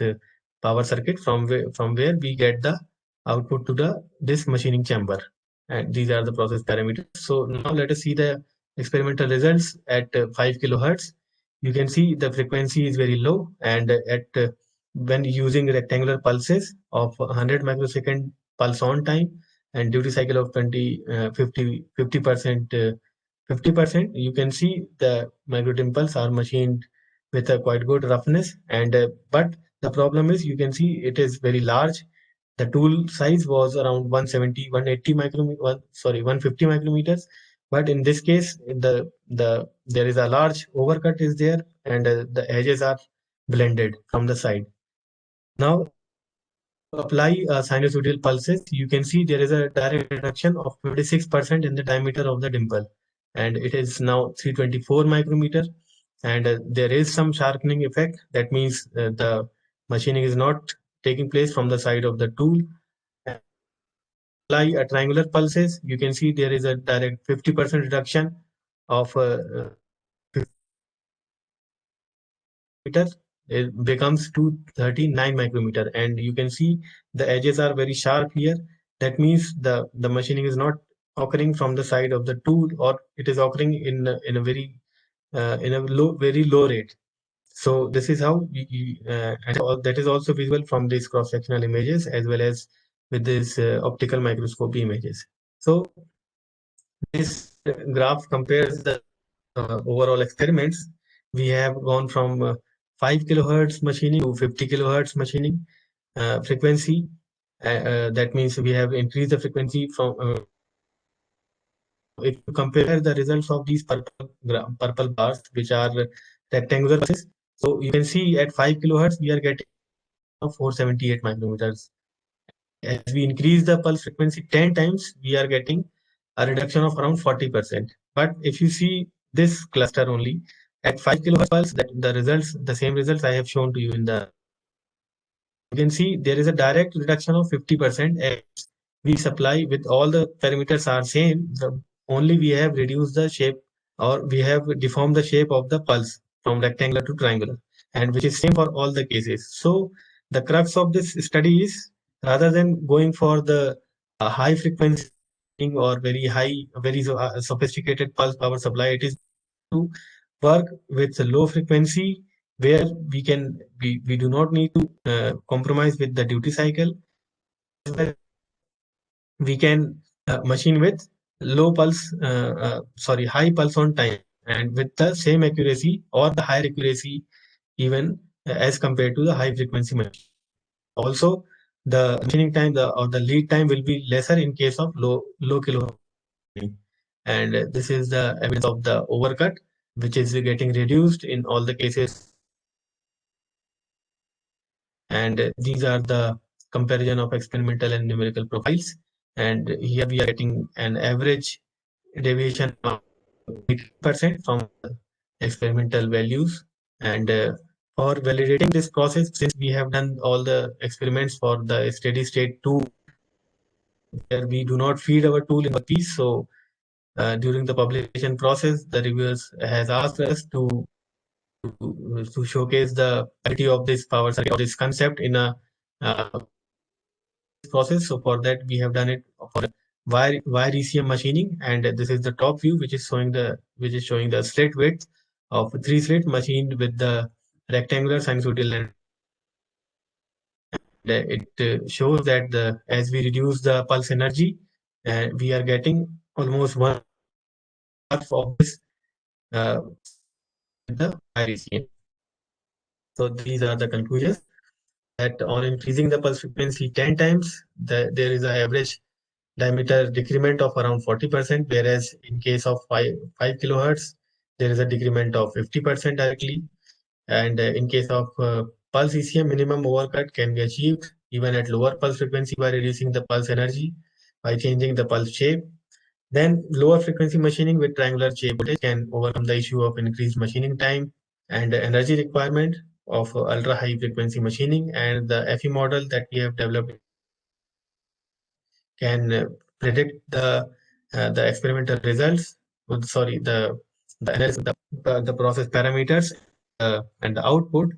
power circuit from where we get the output to this machining chamber, and these are the process parameters. So now let us see the experimental results at 5 kilohertz. You can see the frequency is very low, and when using rectangular pulses of 100 microsecond pulse on time and duty cycle of 50%, you can see the microtimples are machined with a quite good roughness, and but the problem is, you can see it is very large. The tool size was around 150 micrometers, but in this case there is a large overcut is there, and the edges are blended from the side. Now apply sinusoidal pulses, you can see there is a direct reduction of 26% in the diameter of the dimple, and it is now 324 micrometer, and there is some sharpening effect. That means the machining is not taking place from the side of the tool. Apply a triangular pulses, you can see there is a direct 50% reduction of it becomes 239 micrometer, and you can see the edges are very sharp here. That means the machining is not occurring from the side of the tool, or it is occurring in a very very low rate. So this is how and that is also visible from these cross-sectional images as well as with this optical microscopy images. So this graph compares the overall experiments. We have gone from 5 kilohertz machining to 50 kilohertz machining frequency. That means we have increased the frequency from. If you compare the results of these purple bars, which are rectangular pulses, so you can see at 5 kilohertz we are getting 478 micrometers. As we increase the pulse frequency 10 times, we are getting a reduction of around 40%. But if you see this cluster only at 5 kilohertz pulse, the same results I have shown to you in the. You can see there is a direct reduction of 50% as we supply with all the parameters are same. Only we have reduced the shape, or we have deformed the shape of the pulse from rectangular to triangular, and which is same for all the cases. So the crux of this study is, rather than going for the high frequency or very sophisticated pulse power supply, it is to work with low frequency, where we do not need to compromise with the duty cycle. We can machine with high pulse on time. and with the same accuracy or the higher accuracy even as compared to the high frequency machine. Also, the machining time or the lead time will be lesser in case of low kilohertz. And this is the evidence of the overcut, which is getting reduced in all the cases. And these are the comparison of experimental and numerical profiles. And here we are getting an average deviation of 8% from experimental values. And for validating this process, since we have done all the experiments for the steady state 2, where we do not feed our tool in piece, so during the publication process, the reviewers has asked us to showcase the quality of this power circuit or this concept in a process. So for that, we have done it for wire ECM machining, and this is the top view, which is showing the slit width of 3 slits machined with the rectangular sinusoidal lens. It shows that as we reduce the pulse energy, we are getting almost 1/2 of this the wire ECM. So these are the conclusions, that on increasing the pulse frequency 10 times, there is an average diameter decrement of around 40%, whereas in case of 5 kilohertz, there is a decrement of 50% directly. And in case of pulse ECM, minimum overcut can be achieved even at lower pulse frequency by reducing the pulse energy by changing the pulse shape. Then lower frequency machining with triangular shape voltage can overcome the issue of increased machining time and the energy requirement of ultra high frequency machining. And the FE model that we have developed can predict the experimental results. Sorry, the analysis, the process parameters and the output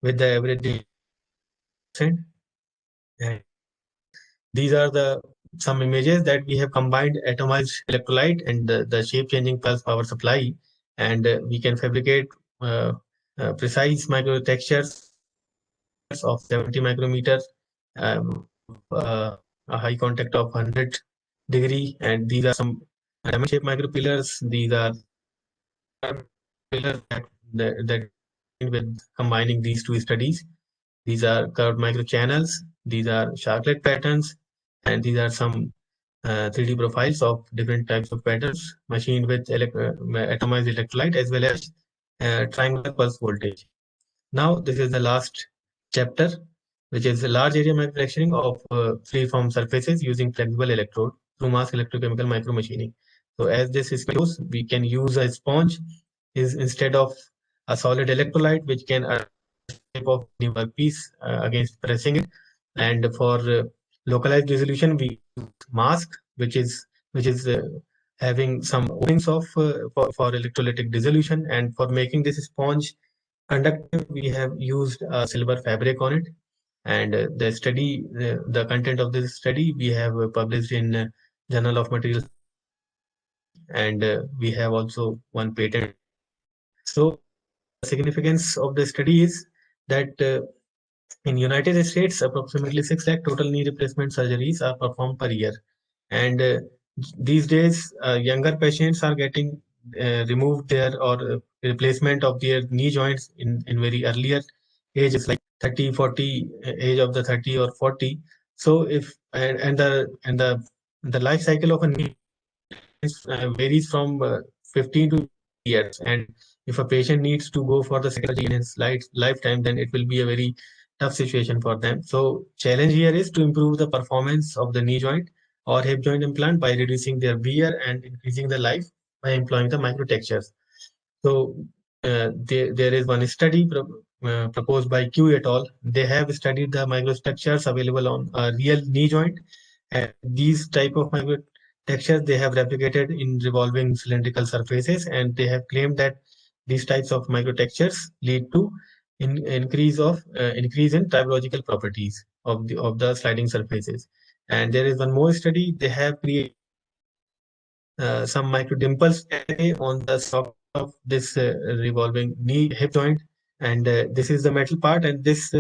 with the average percent. And these are some images that we have combined atomized electrolyte and the shape changing pulse power supply, and we can fabricate precise micro textures of 70 micrometers, a high contact of 100 degree, and these are some diamond shaped micro pillars. These are pillars that with combining these two studies. These are curved micro channels. These are sharklet patterns, and these are some 3D profiles of different types of patterns machined with atomized electrolyte as well as triangular pulse voltage. Now, this is the last chapter, which is a large area manufacturing of free-form surfaces using flexible electrode through mass electrochemical micromachining. So as this is shows, we can use a sponge instead of a solid electrolyte, which can shape of the workpiece against pressing it. And for localized resolution, we use mask, which is having some openings of for electrolytic dissolution. And for making this sponge conductive, we have used a silver fabric on it. And the content of this study we have published in Journal of Materials, and we have also one patent. So the significance of the study is that in United States, approximately 6 lakh total knee replacement surgeries are performed per year. And these days, younger patients are getting removed or replacement of their knee joints in very earlier ages, like 30, 40, age of the 30 or 40. So if and the life cycle of a knee varies from 15 to years, and if a patient needs to go for the surgery in his lifetime, then it will be a very tough situation for them. So challenge here is to improve the performance of the knee joint or hip joint implant by reducing their wear and increasing the life by employing the microtextures. So there is one study proposed by Q et al. They have studied the microstructures available on a real knee joint, and these type of microtextures they have replicated in revolving cylindrical surfaces, and they have claimed that these types of microtextures lead to increase in tribological properties of the sliding surfaces. And there is one more study. They have created some micro dimples on the socket of this revolving knee hip joint, and this is the metal part, and this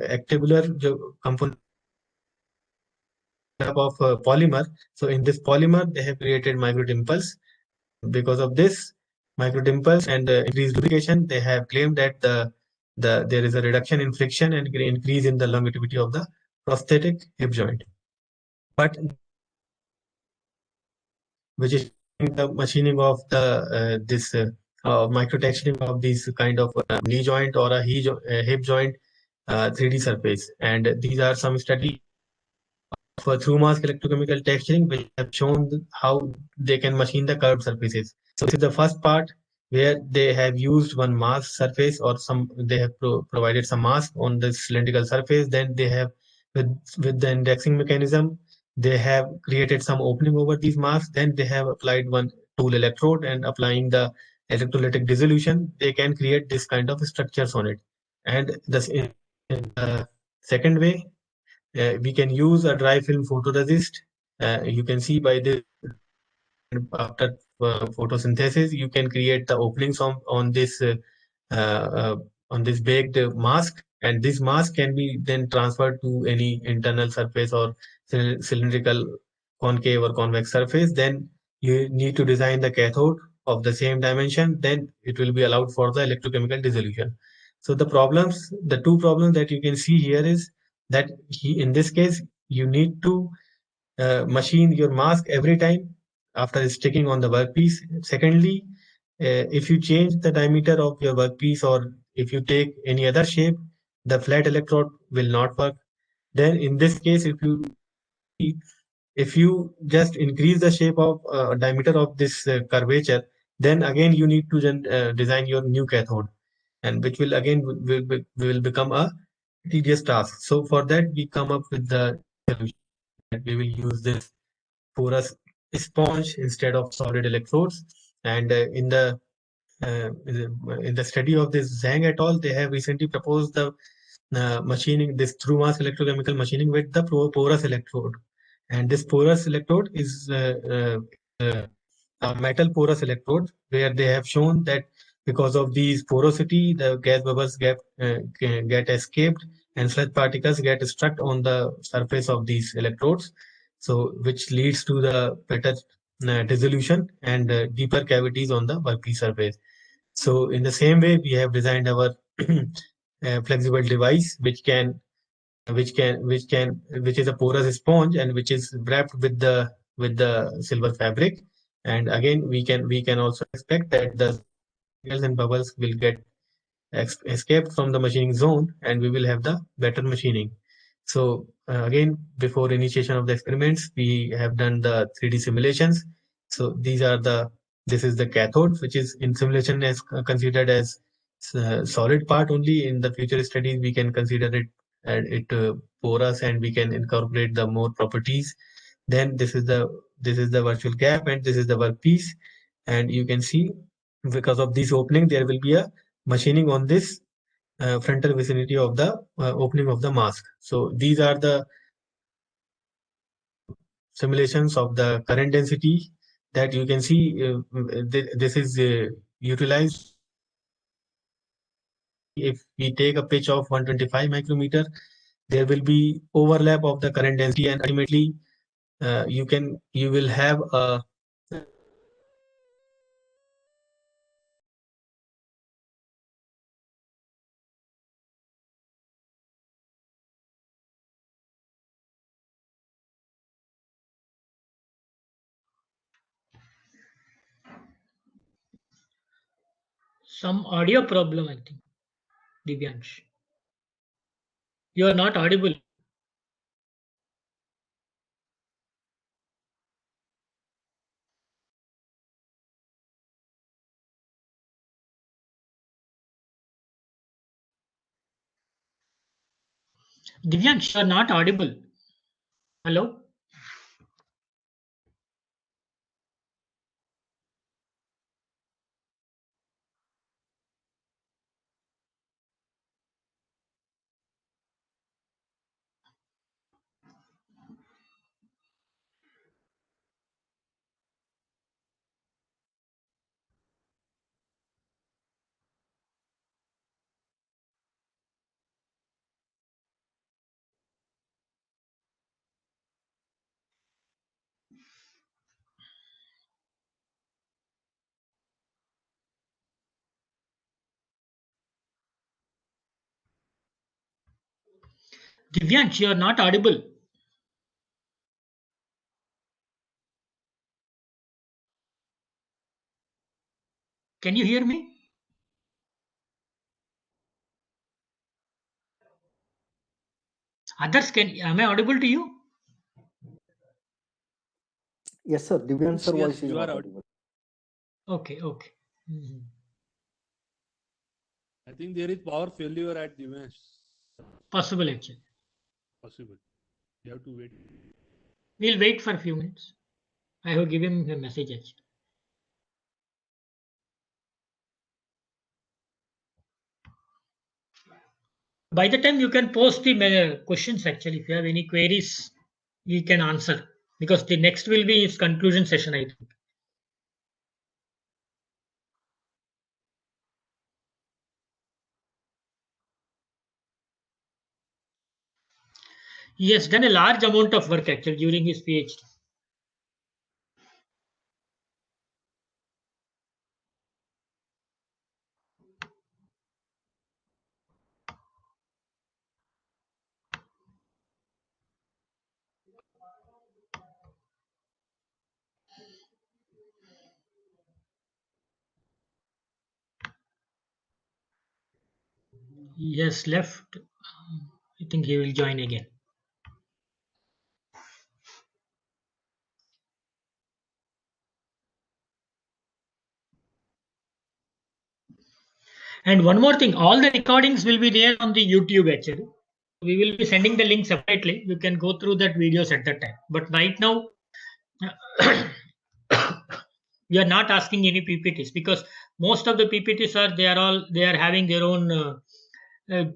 actibular component of polymer. So in this polymer, they have created micro dimples. because of this micro dimples and increased lubrication, they have claimed that there is a reduction in friction and increase in the longevity of the prosthetic hip joint. But which is the machining of the this micro texturing of these kind of knee joint or a hip joint 3D surface. And these are some studies for through mask electrochemical texturing which have shown how they can machine the curved surfaces. So this is the first part where they have used one mask surface or they have provided some mask on the cylindrical surface. Then they have with the indexing mechanism, they have created some opening over these masks. Then they have applied one tool electrode and applying the electrolytic dissolution, they can create this kind of structures on it. And this in the second way, we can use a dry film photoresist. You can see by this after photosynthesis, you can create the openings on this baked mask, and this mask can be then transferred to any internal surface or cylindrical concave or convex surface. Then you need to design the cathode of the same dimension. Then it will be allowed for the electrochemical dissolution. So the two problems that you can see here is that in this case you need to machine your mask every time after sticking on the workpiece. Secondly, if you change the diameter of your workpiece or if you take any other shape, the flat electrode will not work. Then in this case, if you just increase the shape of diameter of this curvature, then again you need to design your new cathode, and which will again will become a tedious task. So for that, we come up with the solution that we will use this porous sponge instead of solid electrodes. And in the study of this Zhang et al., they have recently proposed the machining this through mass electrochemical machining with the porous electrode. And this porous electrode is a metal porous electrode, where they have shown that because of these porosity, the gas bubbles get escaped and sludge particles get stuck on the surface of these electrodes. So which leads to the better dissolution and deeper cavities on the workpiece surface. So in the same way, we have designed our flexible device, which is a porous sponge and which is wrapped with the silver fabric. And again, we can also expect that the particles and bubbles will get escaped from the machining zone, and we will have the better machining. So again, before initiation of the experiments, we have done the 3D simulations. So this is the cathode, which is in simulation as considered as solid part only. In the future studies, we can consider it porous, and we can incorporate the more properties. Then this is the virtual gap, and this is the workpiece. And you can see because of this opening, there will be a machining on this frontal vicinity of the opening of the mask. So these are the simulations of the current density that you can see. This is utilized. If we take a pitch of 125 micrometer, there will be overlap of the current density, and ultimately you will have a Some audio problem, I think. Divyansh, you are not audible. Divyansh, you are not audible. Hello? Divyansh, you are not audible. Can you hear me? Others, am I audible to you? Yes, sir. Divyansh sir Yes, voice is you not are audible. Okay, okay. Mhm. I think there is power failure at Divyansh. Possible actually. Possible. You have to wait. We'll wait for a few minutes. I have given him a message actually. By the time you can post the questions actually, if you have any queries, we can answer because the next will be his conclusion session, I think. He has done a large amount of work actually during his PhD. He has left. I think he will join again. And one more thing, all the recordings will be there on the YouTube actually. We will be sending the link separately. You can go through that videos at that time. But right now, we are not asking any PPTs because most of the PPTs they are having their own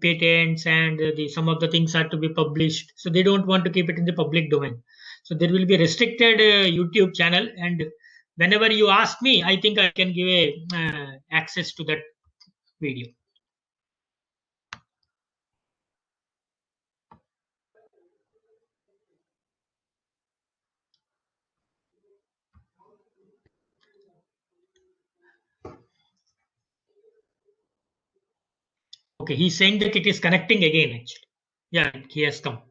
patents and some of the things are to be published. So they don't want to keep it in the public domain. So there will be a restricted YouTube channel, and whenever you ask me, I think I can give a access to that video. Okay, he's saying that it is connecting again actually. Yeah, he has come.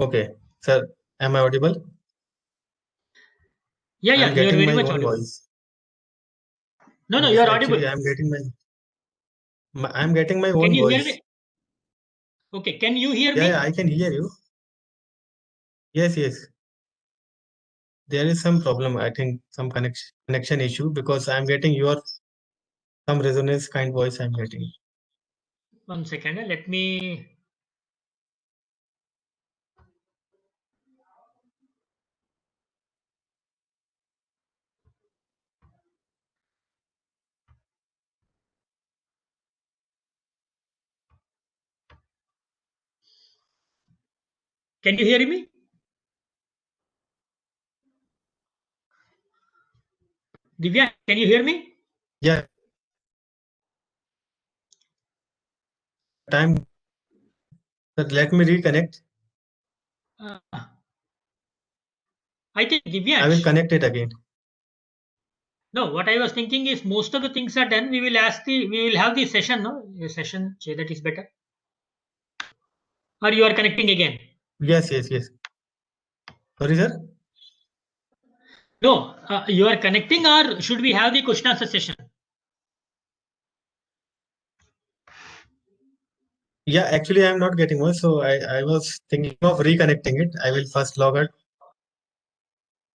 Okay, sir, am I audible? Yeah, I'm you are getting very my much own audible. voice. No, you Yes, are actually, audible. I'm getting I'm getting my Can own you hear voice. me? Okay, can you hear Yeah, me? yeah, I can hear you. Yes, yes. There is some problem. I think some connection issue because I'm getting some resonance kind voice I'm getting. 1 second. Let me. Can you hear me? Divya, can you hear me? Yeah, time. Let me reconnect. I think I will Divyansh. connect it again. No, what I was thinking is most of the things are done. We will have the session, no? A session, say that is better. Or you are connecting again? Yes, yes, yes. Sorry, sir. No, you are connecting, or should we have the question answer session? Yeah, actually, I'm not getting one, so I was thinking of reconnecting it. I will first log out.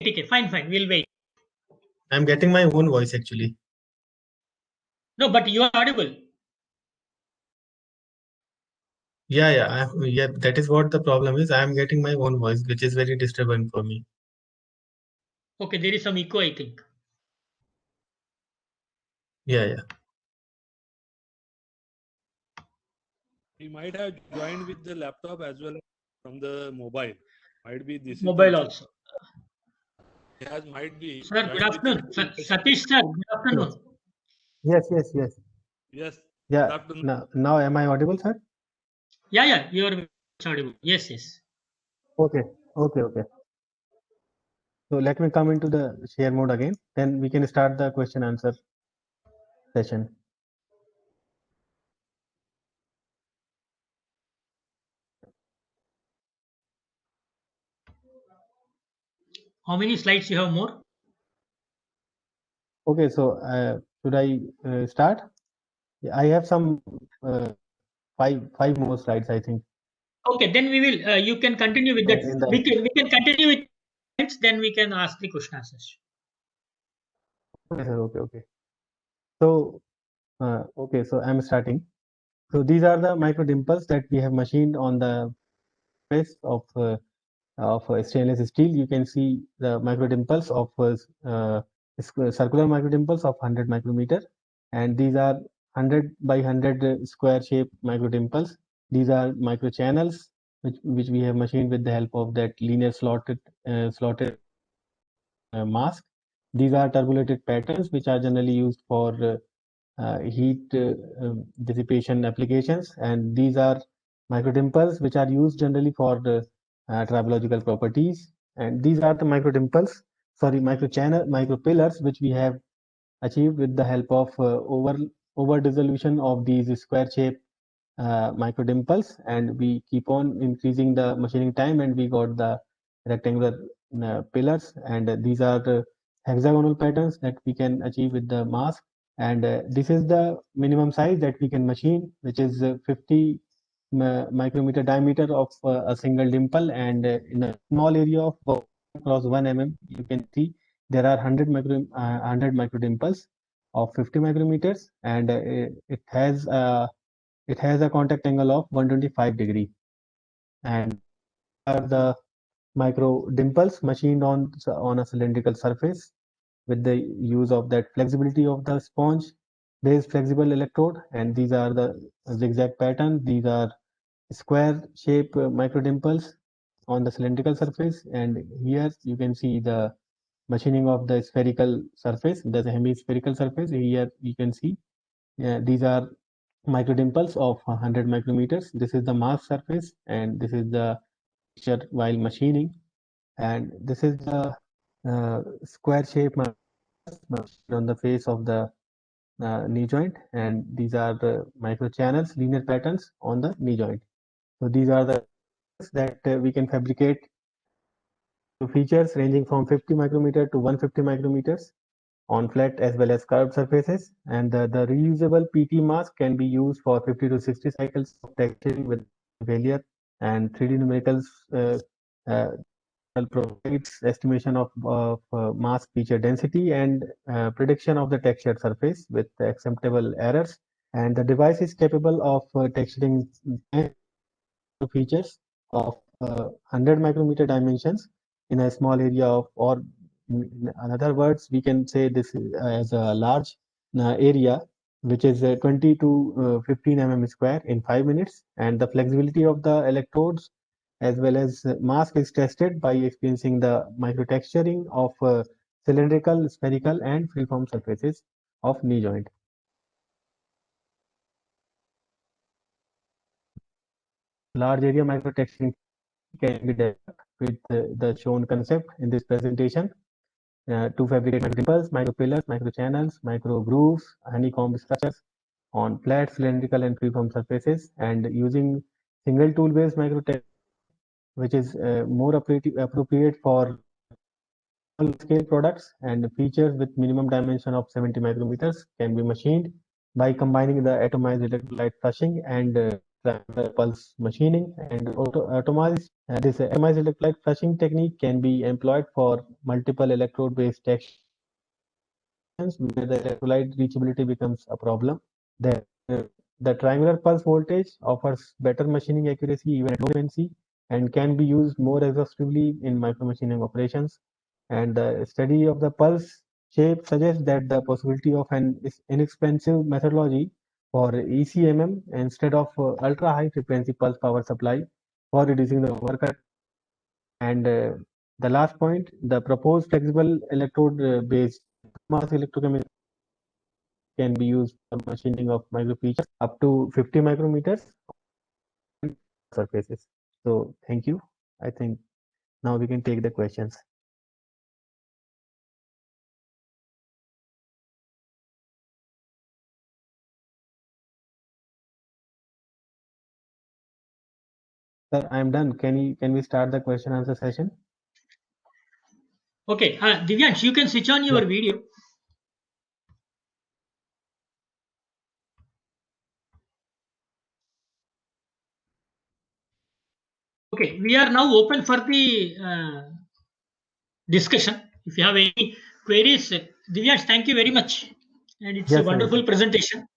Okay, fine. We'll wait. I'm getting my own voice actually. No, but you are audible. Yeah, that is what the problem is. I am getting my own voice, which is very disturbing for me. Okay, there is some echo, I think. Yeah. He might have joined with the laptop as well as from the mobile. Might be this is the Mobile issue. also. He has might be Sir, good joined with the afternoon. Satish sir, good afternoon. Yes. Yes. Good Yeah. afternoon. Now am I audible, sir? Yeah, you are audible. Yes. Okay. So let me come into the share mode again. Then we can start the question answer session. How many slides you have more? Okay. So should I start? I have some five more slides, I think. Okay, then we will. You can continue with that. In the- We can continue with slides. Then we can ask the question answers. Okay, sir. Okay. So okay. So I'm starting. So these are the micro dimples that we have machined on the face of stainless steel. You can see the micro dimples of circular micro dimples of 100 micrometer, and these are 100 by 100 square shape micro dimples. These are micro channels which we have machined with the help of that linear slotted mask. These are turbulated patterns which are generally used for heat dissipation applications, and these are microdimples which are used generally for the tribological properties. And these are the micro pillars which we have achieved with the help of over dissolution of these square shape microdimples, and we keep on increasing the machining time, and we got the rectangular pillars. And these are the hexagonal patterns that we can achieve with the mask. And this is the minimum size that we can machine, which is 50 micrometer diameter of a single dimple. And in a small area of across 1 mm, you can see there are 100 micro dimples of 50 micrometers, and it has a contact angle of 125 degree. And are the micro dimples machined on a cylindrical surface with the use of that flexibility of the sponge based flexible electrode. And these are the zigzag pattern. These are square shape micro dimples on the cylindrical surface. And here you can see the machining of the spherical surface, the hemispherical surface. Here you can see these are micro dimples of 100 micrometers. This is the mask surface, and this is the picture while machining. And this is the square shape on the face of the knee joint, and these are the micro channels, linear patterns on the knee joint. So these are the that we can fabricate features ranging from 50 micrometer to 150 micrometers on flat as well as curved surfaces. And the reusable PT mask can be used for 50 to 60 cycles of texturing with failure. And 3D numericals provides estimation of mask feature density and prediction of the textured surface with acceptable errors. And the device is capable of texturing features of 100 micrometer dimensions in a small area of, or in other words, we can say this as a large area which is 20 to 15 mm square in 5 minutes. And the flexibility of the electrodes as well as mask is tested by experiencing the microtexturing of cylindrical, spherical, and freeform surfaces of knee joint. Large area microtexturing can be developed with the shown concept in this presentation to fabricate micro dimples, micro pillars, micro channels, micro grooves, honeycomb structures on flat, cylindrical, and freeform surfaces, and using single tool based microtexturing, which is more appropriate for scale products, and features with minimum dimension of 70 micrometers can be machined by combining the atomized electrolyte flushing and pulse machining. And this atomized electrolyte flushing technique can be employed for multiple electrode based textures where the electrolyte reachability becomes a problem. The triangular pulse voltage offers better machining accuracy even at low frequency and can be used more exhaustively in micromachining operations. And the study of the pulse shape suggests that the possibility of an inexpensive methodology for ECMM instead of ultra high frequency pulse power supply for reducing the work. And the last point, the proposed flexible electrode based mass electrochemical can be used for machining of microfeatures up to 50 micrometers surfaces. So thank you. I think now we can take the questions. Sir, I'm done. Can we start the question answer session? Okay, Divyansh, you can switch on your video. Okay, we are now open for the discussion. If you have any queries, Divyansh, thank you very much. And it's a wonderful presentation.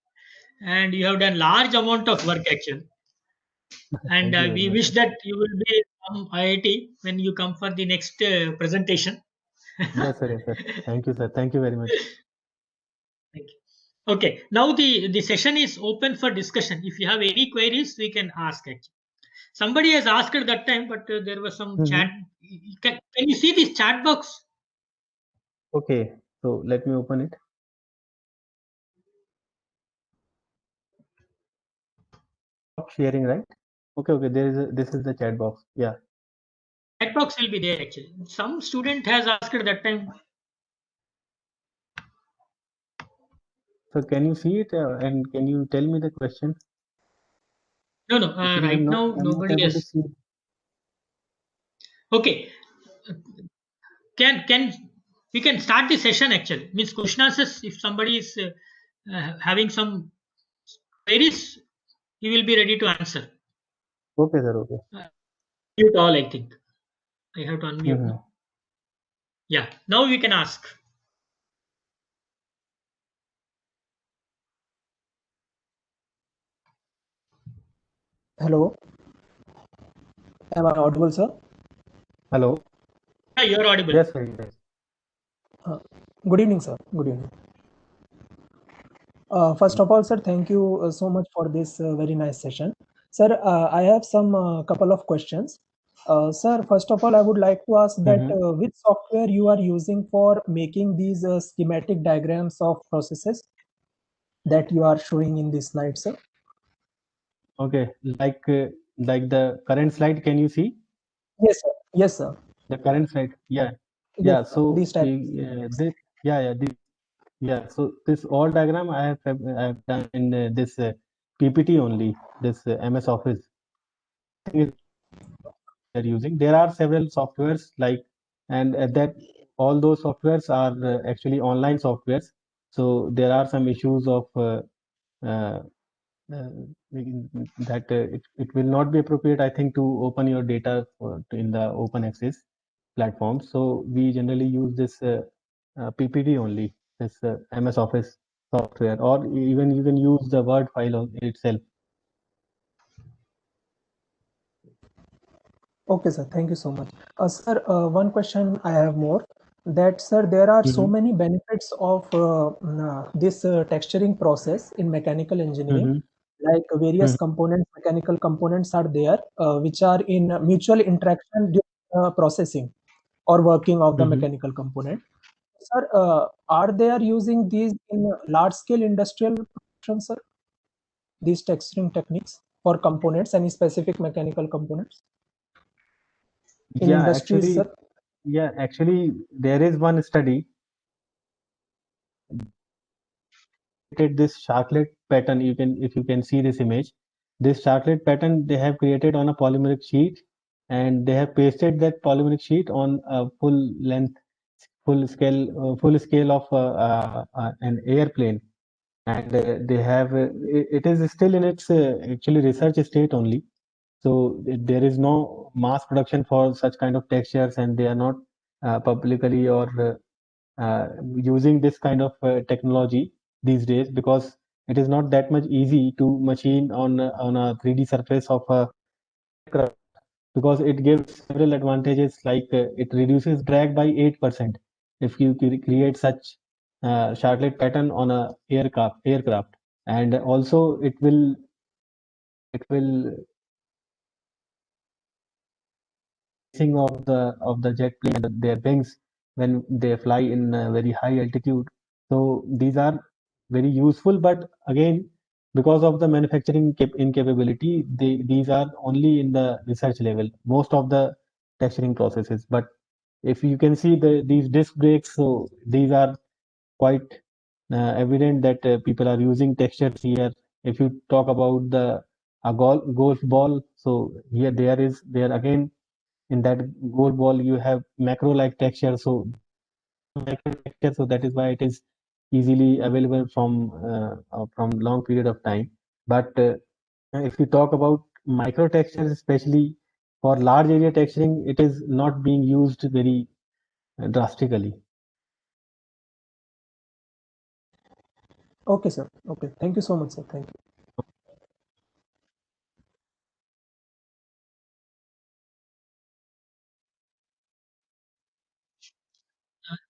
And you have done large amount of work actually. And we wish that you will be from IIT when you come for the next presentation. Yes, sir. Yes, sir. Thank you, sir. Thank you very much. Thank you. Okay, now the session is open for discussion. If you have any queries, we can ask actually. Somebody has asked at that time, but there was some chat. Can you see this chat box? Okay, so let me open it. Stop sharing, right? Okay. This is the chat box. Yeah. Chat box will be there actually. Some student has asked at that time. So can you see it and can you tell me the question? No. Right now nobody has. Okay. Can we can start the session actually? Means question answers. If somebody is having some queries, he will be ready to answer. Okay, sir. Okay. Mute all, I think. I have to unmute now. Yeah. Now we can ask. Hello. Am I audible, sir? Hello. Yeah, you're audible. Yes, sir. Yes. Good evening, sir. Good evening. First of all, sir, thank you so much for this very nice session. Sir, I have some couple of questions. Sir, first of all, I would like to ask that which software you are using for making these schematic diagrams of processes that you are showing in this slide, sir? Okay, like the current slide, can you see? Yes, sir. Yes, sir. The current slide, yeah. Yes, yeah. So this type. So this all diagram I have done in this PPT only. This MS Office they're using. There are several softwares and that all those softwares are actually online softwares. So there are some issues of that it will not be appropriate, I think, to open your data in the open access platform. So we generally use this PPT only, this MS Office software, or even you can use the Word file itself. Okay, sir. Thank you so much. Sir, one question I have more. That, sir, there are so many benefits of this texturing process in mechanical engineering. Like various components, mechanical components are there, which are in mutual interaction during processing or working of the mechanical component. Sir, are they using these in large-scale industrial production, sir? These texturing techniques for components, any specific mechanical components? In industries, sir? Yeah, actually, there is one study. This Sharklet pattern, if you can see this image, this Sharklet pattern they have created on a polymeric sheet, and they have pasted that polymeric sheet on a full scale of an airplane, and they have it is still in its actually research state only. So there is no mass production for such kind of textures, and they are not publicly or using this kind of technology these days, because it is not that much easy to machine on a 3D surface of a aircraft, because it gives several advantages, like it reduces drag by 8% if you create such Charlotte pattern on a aircraft, and also it will of the jet plane and their wings when they fly in a very high altitude. So these are very useful, but again, because of the manufacturing incapability, these are only in the research level, most of the texturing processes. But if you can see these disc brakes, so these are quite evident that people are using textures here. If you talk about the golf ball, so here there again in that golf ball you have macro like texture, so that is why it is easily available from long period of time. But if you talk about micro textures, especially for large area texturing, it is not being used very drastically. Okay, sir. Okay. Thank you so much, sir. Thank you.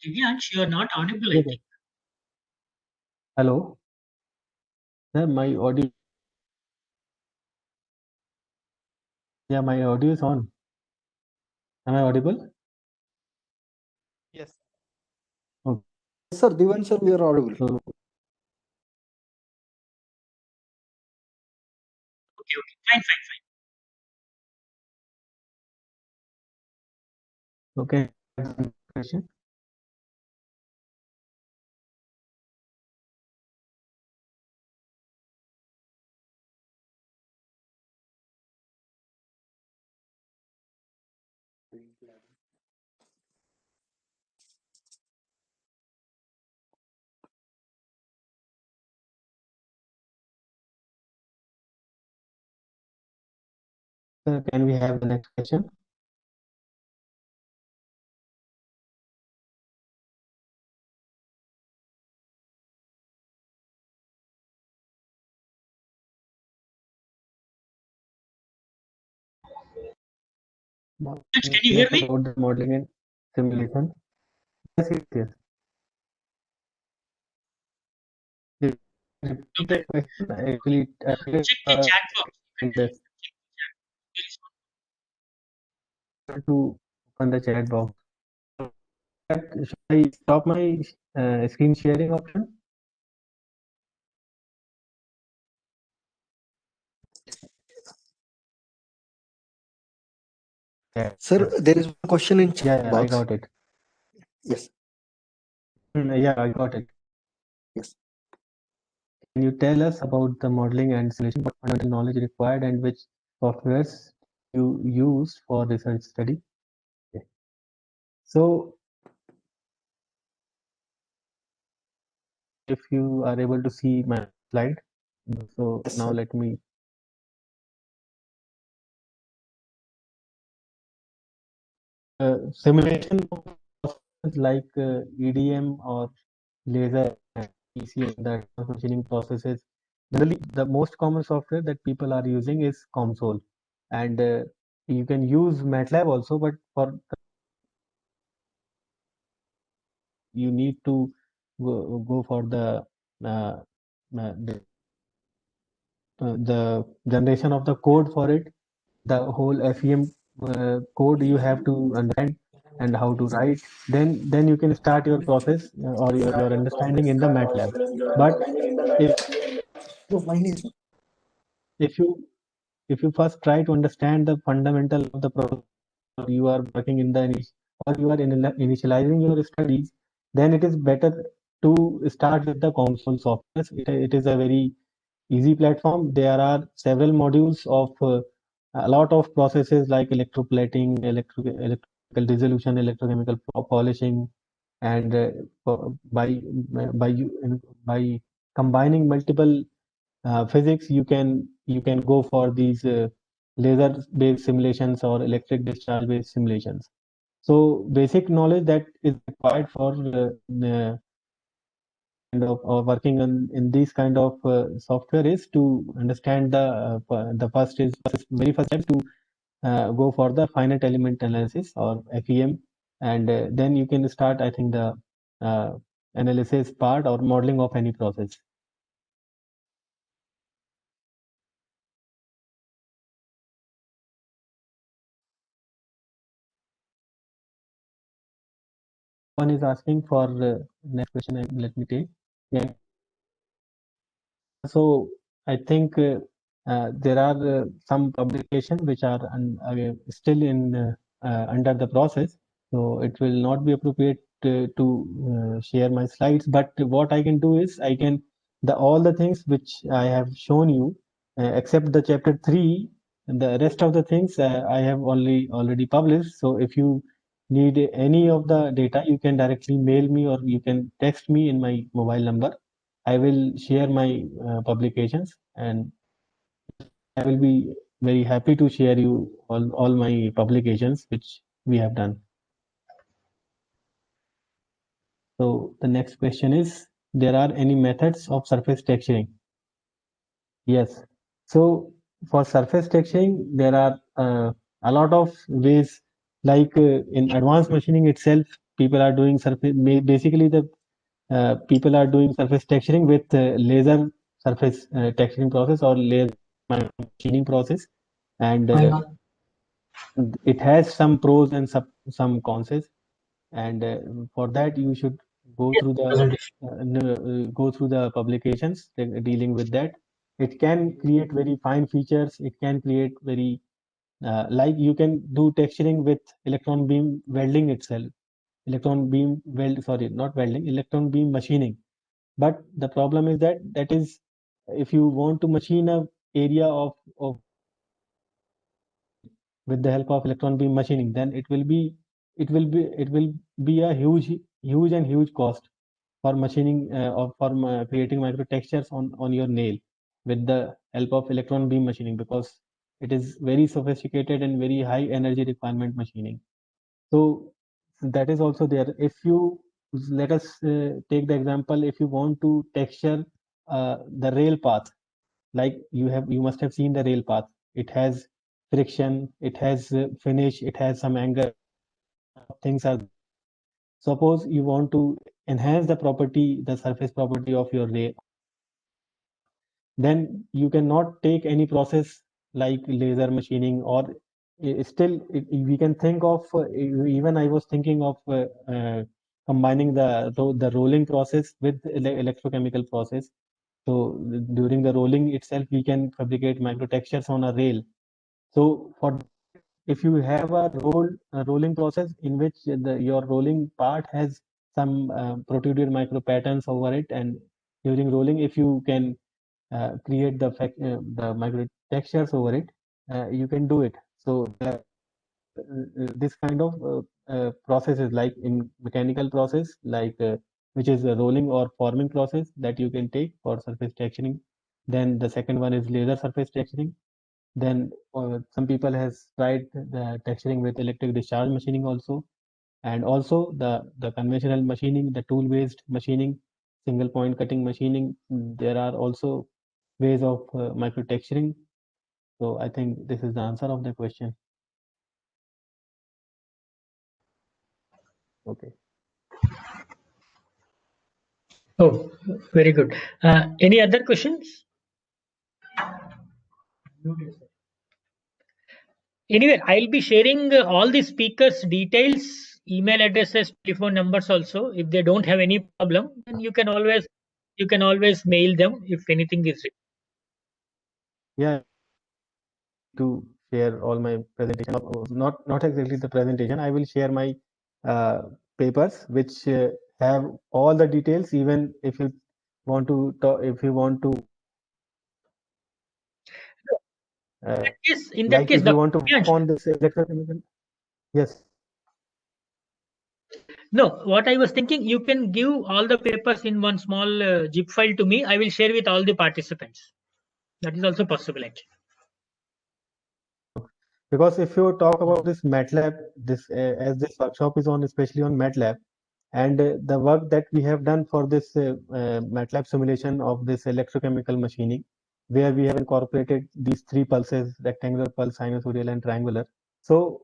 Divyansh, you are not audible, I think. Hello. Sir, my audio. Yeah, my audio is on. Am I audible? Yes. Okay. Sir, Divan sir, we are audible. So, Okay. Fine. okay. Question. Sir, can we have the next question? Can you hear me? About the modeling and simulation. Yes, yes. Repeat the question. Actually, Check the chat box. To open the chat box. Should I stop my screen sharing option? Yeah. Sir, there is one question in chat Yeah, box. I got it. Yes. Yeah, I got it. Yes. Can you tell us about the modeling and simulation, what fundamental knowledge required, and which softwares you used for research study? Okay. So, if you are able to see my slide, so Yes, now sir. let me. Simulation like EDM or laser ECM, that machining processes. Generally, the most common software that people are using is COMSOL, and you can use MATLAB also, but for you need to go for uh, the generation of the code for it. The whole FEM code you have to understand and how to write. Then you can start your process or your understanding in the MATLAB. But if you first try to understand the fundamental of the process, you are working in the or you are initializing your studies, then it is better to start with the COMSOL software. It is a very easy platform. There are several modules of a lot of processes like electroplating, electrical dissolution, electrochemical polishing, and by by combining multiple physics, you can go for these laser-based simulations or electric discharge-based simulations. So basic knowledge that is required for working on in these kind of software is to understand the very first step to go for the finite element analysis or FEM, and then you can start, I think, the analysis part or modeling of any process. One is asking for next question. Let me take. Yeah. So I think there are some publications which are still in under the process. So it will not be appropriate to share my slides. But what I can do is I can all the things which I have shown you, except the chapter 3, and the rest of the things I have already published. So if you need any of the data, you can directly mail me or you can text me in my mobile number. I will share my publications, and I will be very happy to share you all my publications which we have done. So the next question is, there are any methods of surface texturing? Yes. So for surface texturing, there are a lot of ways. Like in advanced machining itself, people are doing surface. Basically, the people are doing surface texturing with laser surface texturing process or laser machining process, and it has some pros and some cons. And for that, you should go through the publications dealing with that. It can create very fine features. It can create very like you can do texturing with electron beam welding itself. Electron beam electron beam machining. But the problem is that is, if you want to machine a area of with the help of electron beam machining, then it will be a huge cost for machining or for creating micro textures on your nail with the help of electron beam machining, because it is very sophisticated and very high energy requirement machining. So that is also there. If you let us take the example, if you want to texture the rail path, like you must have seen the rail path. It has friction, it has finish, it has some angle. Things are. Suppose you want to enhance the surface property of your rail, then you cannot take any process like laser machining, or we can think of even I was thinking of combining the rolling process with electrochemical process. So during the rolling itself, we can fabricate micro textures on a rail. So for if you have a rolling process in which your rolling part has some protruded micro patterns over it, and during rolling, if you can create the micro textures over it, you can do it. So this kind of processes, like in mechanical process, like which is a rolling or forming process, that you can take for surface texturing. Then the second one is laser surface texturing. Then some people has tried the texturing with electric discharge machining also, and also the conventional machining, the tool based machining, single point cutting machining. There are also ways of micro texturing. So I think this is the answer of the question. Okay. Oh, very good. Any other questions? Anyway, I'll be sharing all the speakers' details, email addresses, telephone numbers also. If they don't have any problem, then you can always mail them if anything is required. Yeah, to share all my presentation, not exactly the presentation. I will share my papers which have all the details. Even if you want to in that case, if you want to work on this electrochemical. Yes. No, what I was thinking, you can give all the papers in one small zip file to me. I will share with all the participants. That is also possible, actually. Because if you talk about this MATLAB, as this workshop is on especially on MATLAB, and the work that we have done for this MATLAB simulation of this electrochemical machining, where we have incorporated these three pulses: rectangular pulse, sinusoidal, and triangular. So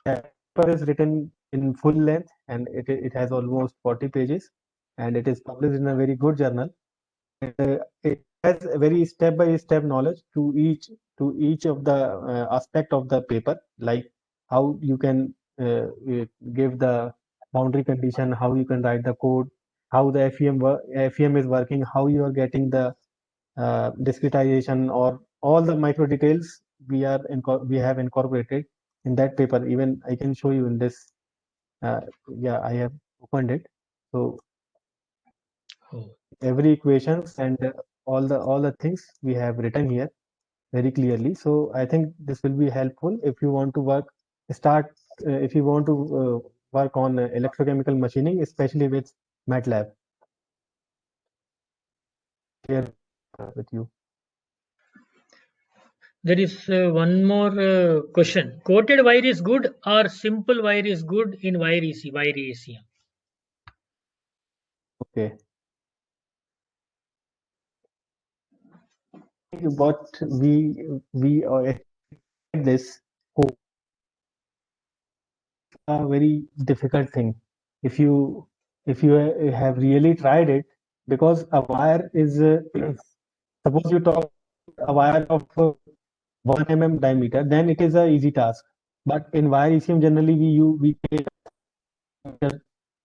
paper is written in full length, and it has almost 40 pages. and it is published in a very good journal. It has a very step-by-step knowledge to each of the aspect of the paper, like how you can give the boundary condition, how you can write the code, how the FEM is working, how you are getting the discretization, or all the micro details we have incorporated in that paper. Even I can show you in this. Yeah, I have opened it. So every equations and all the things we have written here very clearly. So I think this will be helpful if you want to if you want to work on electrochemical machining, especially with MATLAB. Here with you. There is one more question. Coated wire is good or simple wire is good in wire ECM? Okay. What we this a very difficult thing if you have really tried it, because a wire is suppose you talk a wire of 1 mm diameter, then it is a easy task. But in wire ECM generally we take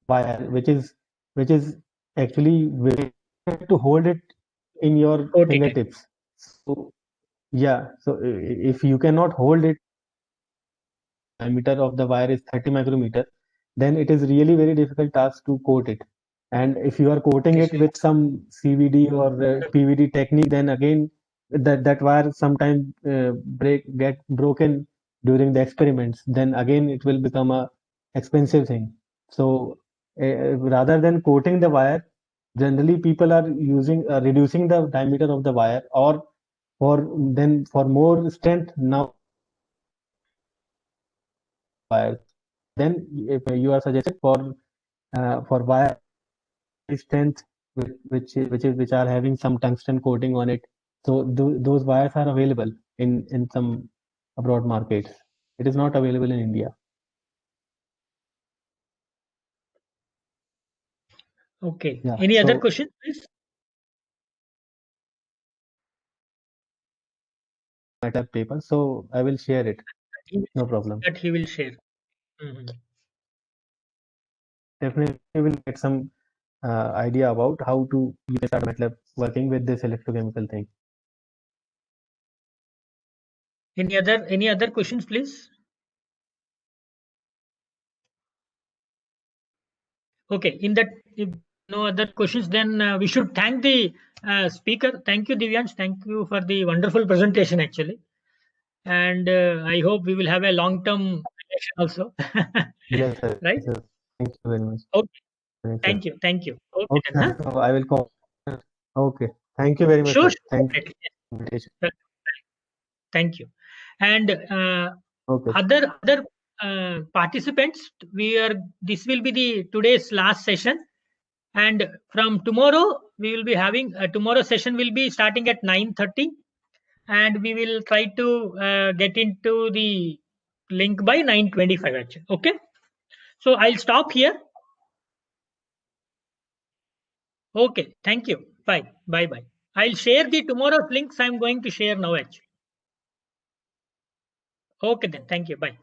wire which is actually very to hold it in your fingertips. So yeah, so if you cannot hold it, diameter of the wire is 30 micrometer, then it is really very difficult task to coat it. And if you are coating it with some CVD or PVD technique, then again that wire sometimes get broken during the experiments. Then again it will become a expensive thing. So rather than coating the wire, generally people are using reducing the diameter of the wire, or for more strength now wire. Then if you are suggested for wire strength which are having some tungsten coating on it. So those wires are available in some abroad markets. It is not available in India. Okay. Yeah, Any other question, please? MATLAB paper, so I will share it. No problem. That he will share. Definitely, we will get some idea about how to start MATLAB working with this electrochemical thing. Any other questions, please? Okay. In that, if no other questions, then we should thank the speaker. Thank you, Divyansh. Thank you for the wonderful presentation, actually. And I hope we will have a long-term relation also. Yes, sir. Right? Yes, sir. Thank you very much. Okay. Thank you. Thank you. Okay, then, Okay, I will call. Okay. Thank you very much. Sure. Sir. Thank you. Thank you. And Okay. other participants, this will be the today's last session. And from tomorrow, we will be having tomorrow session will be starting at 9:30, and we will try to get into the link by 9:25 actually. Okay. So I'll stop here. Okay. Thank you. Bye. Bye. Bye. I'll share the tomorrow's links. I'm going to share now actually. Okay then. Thank you. Bye.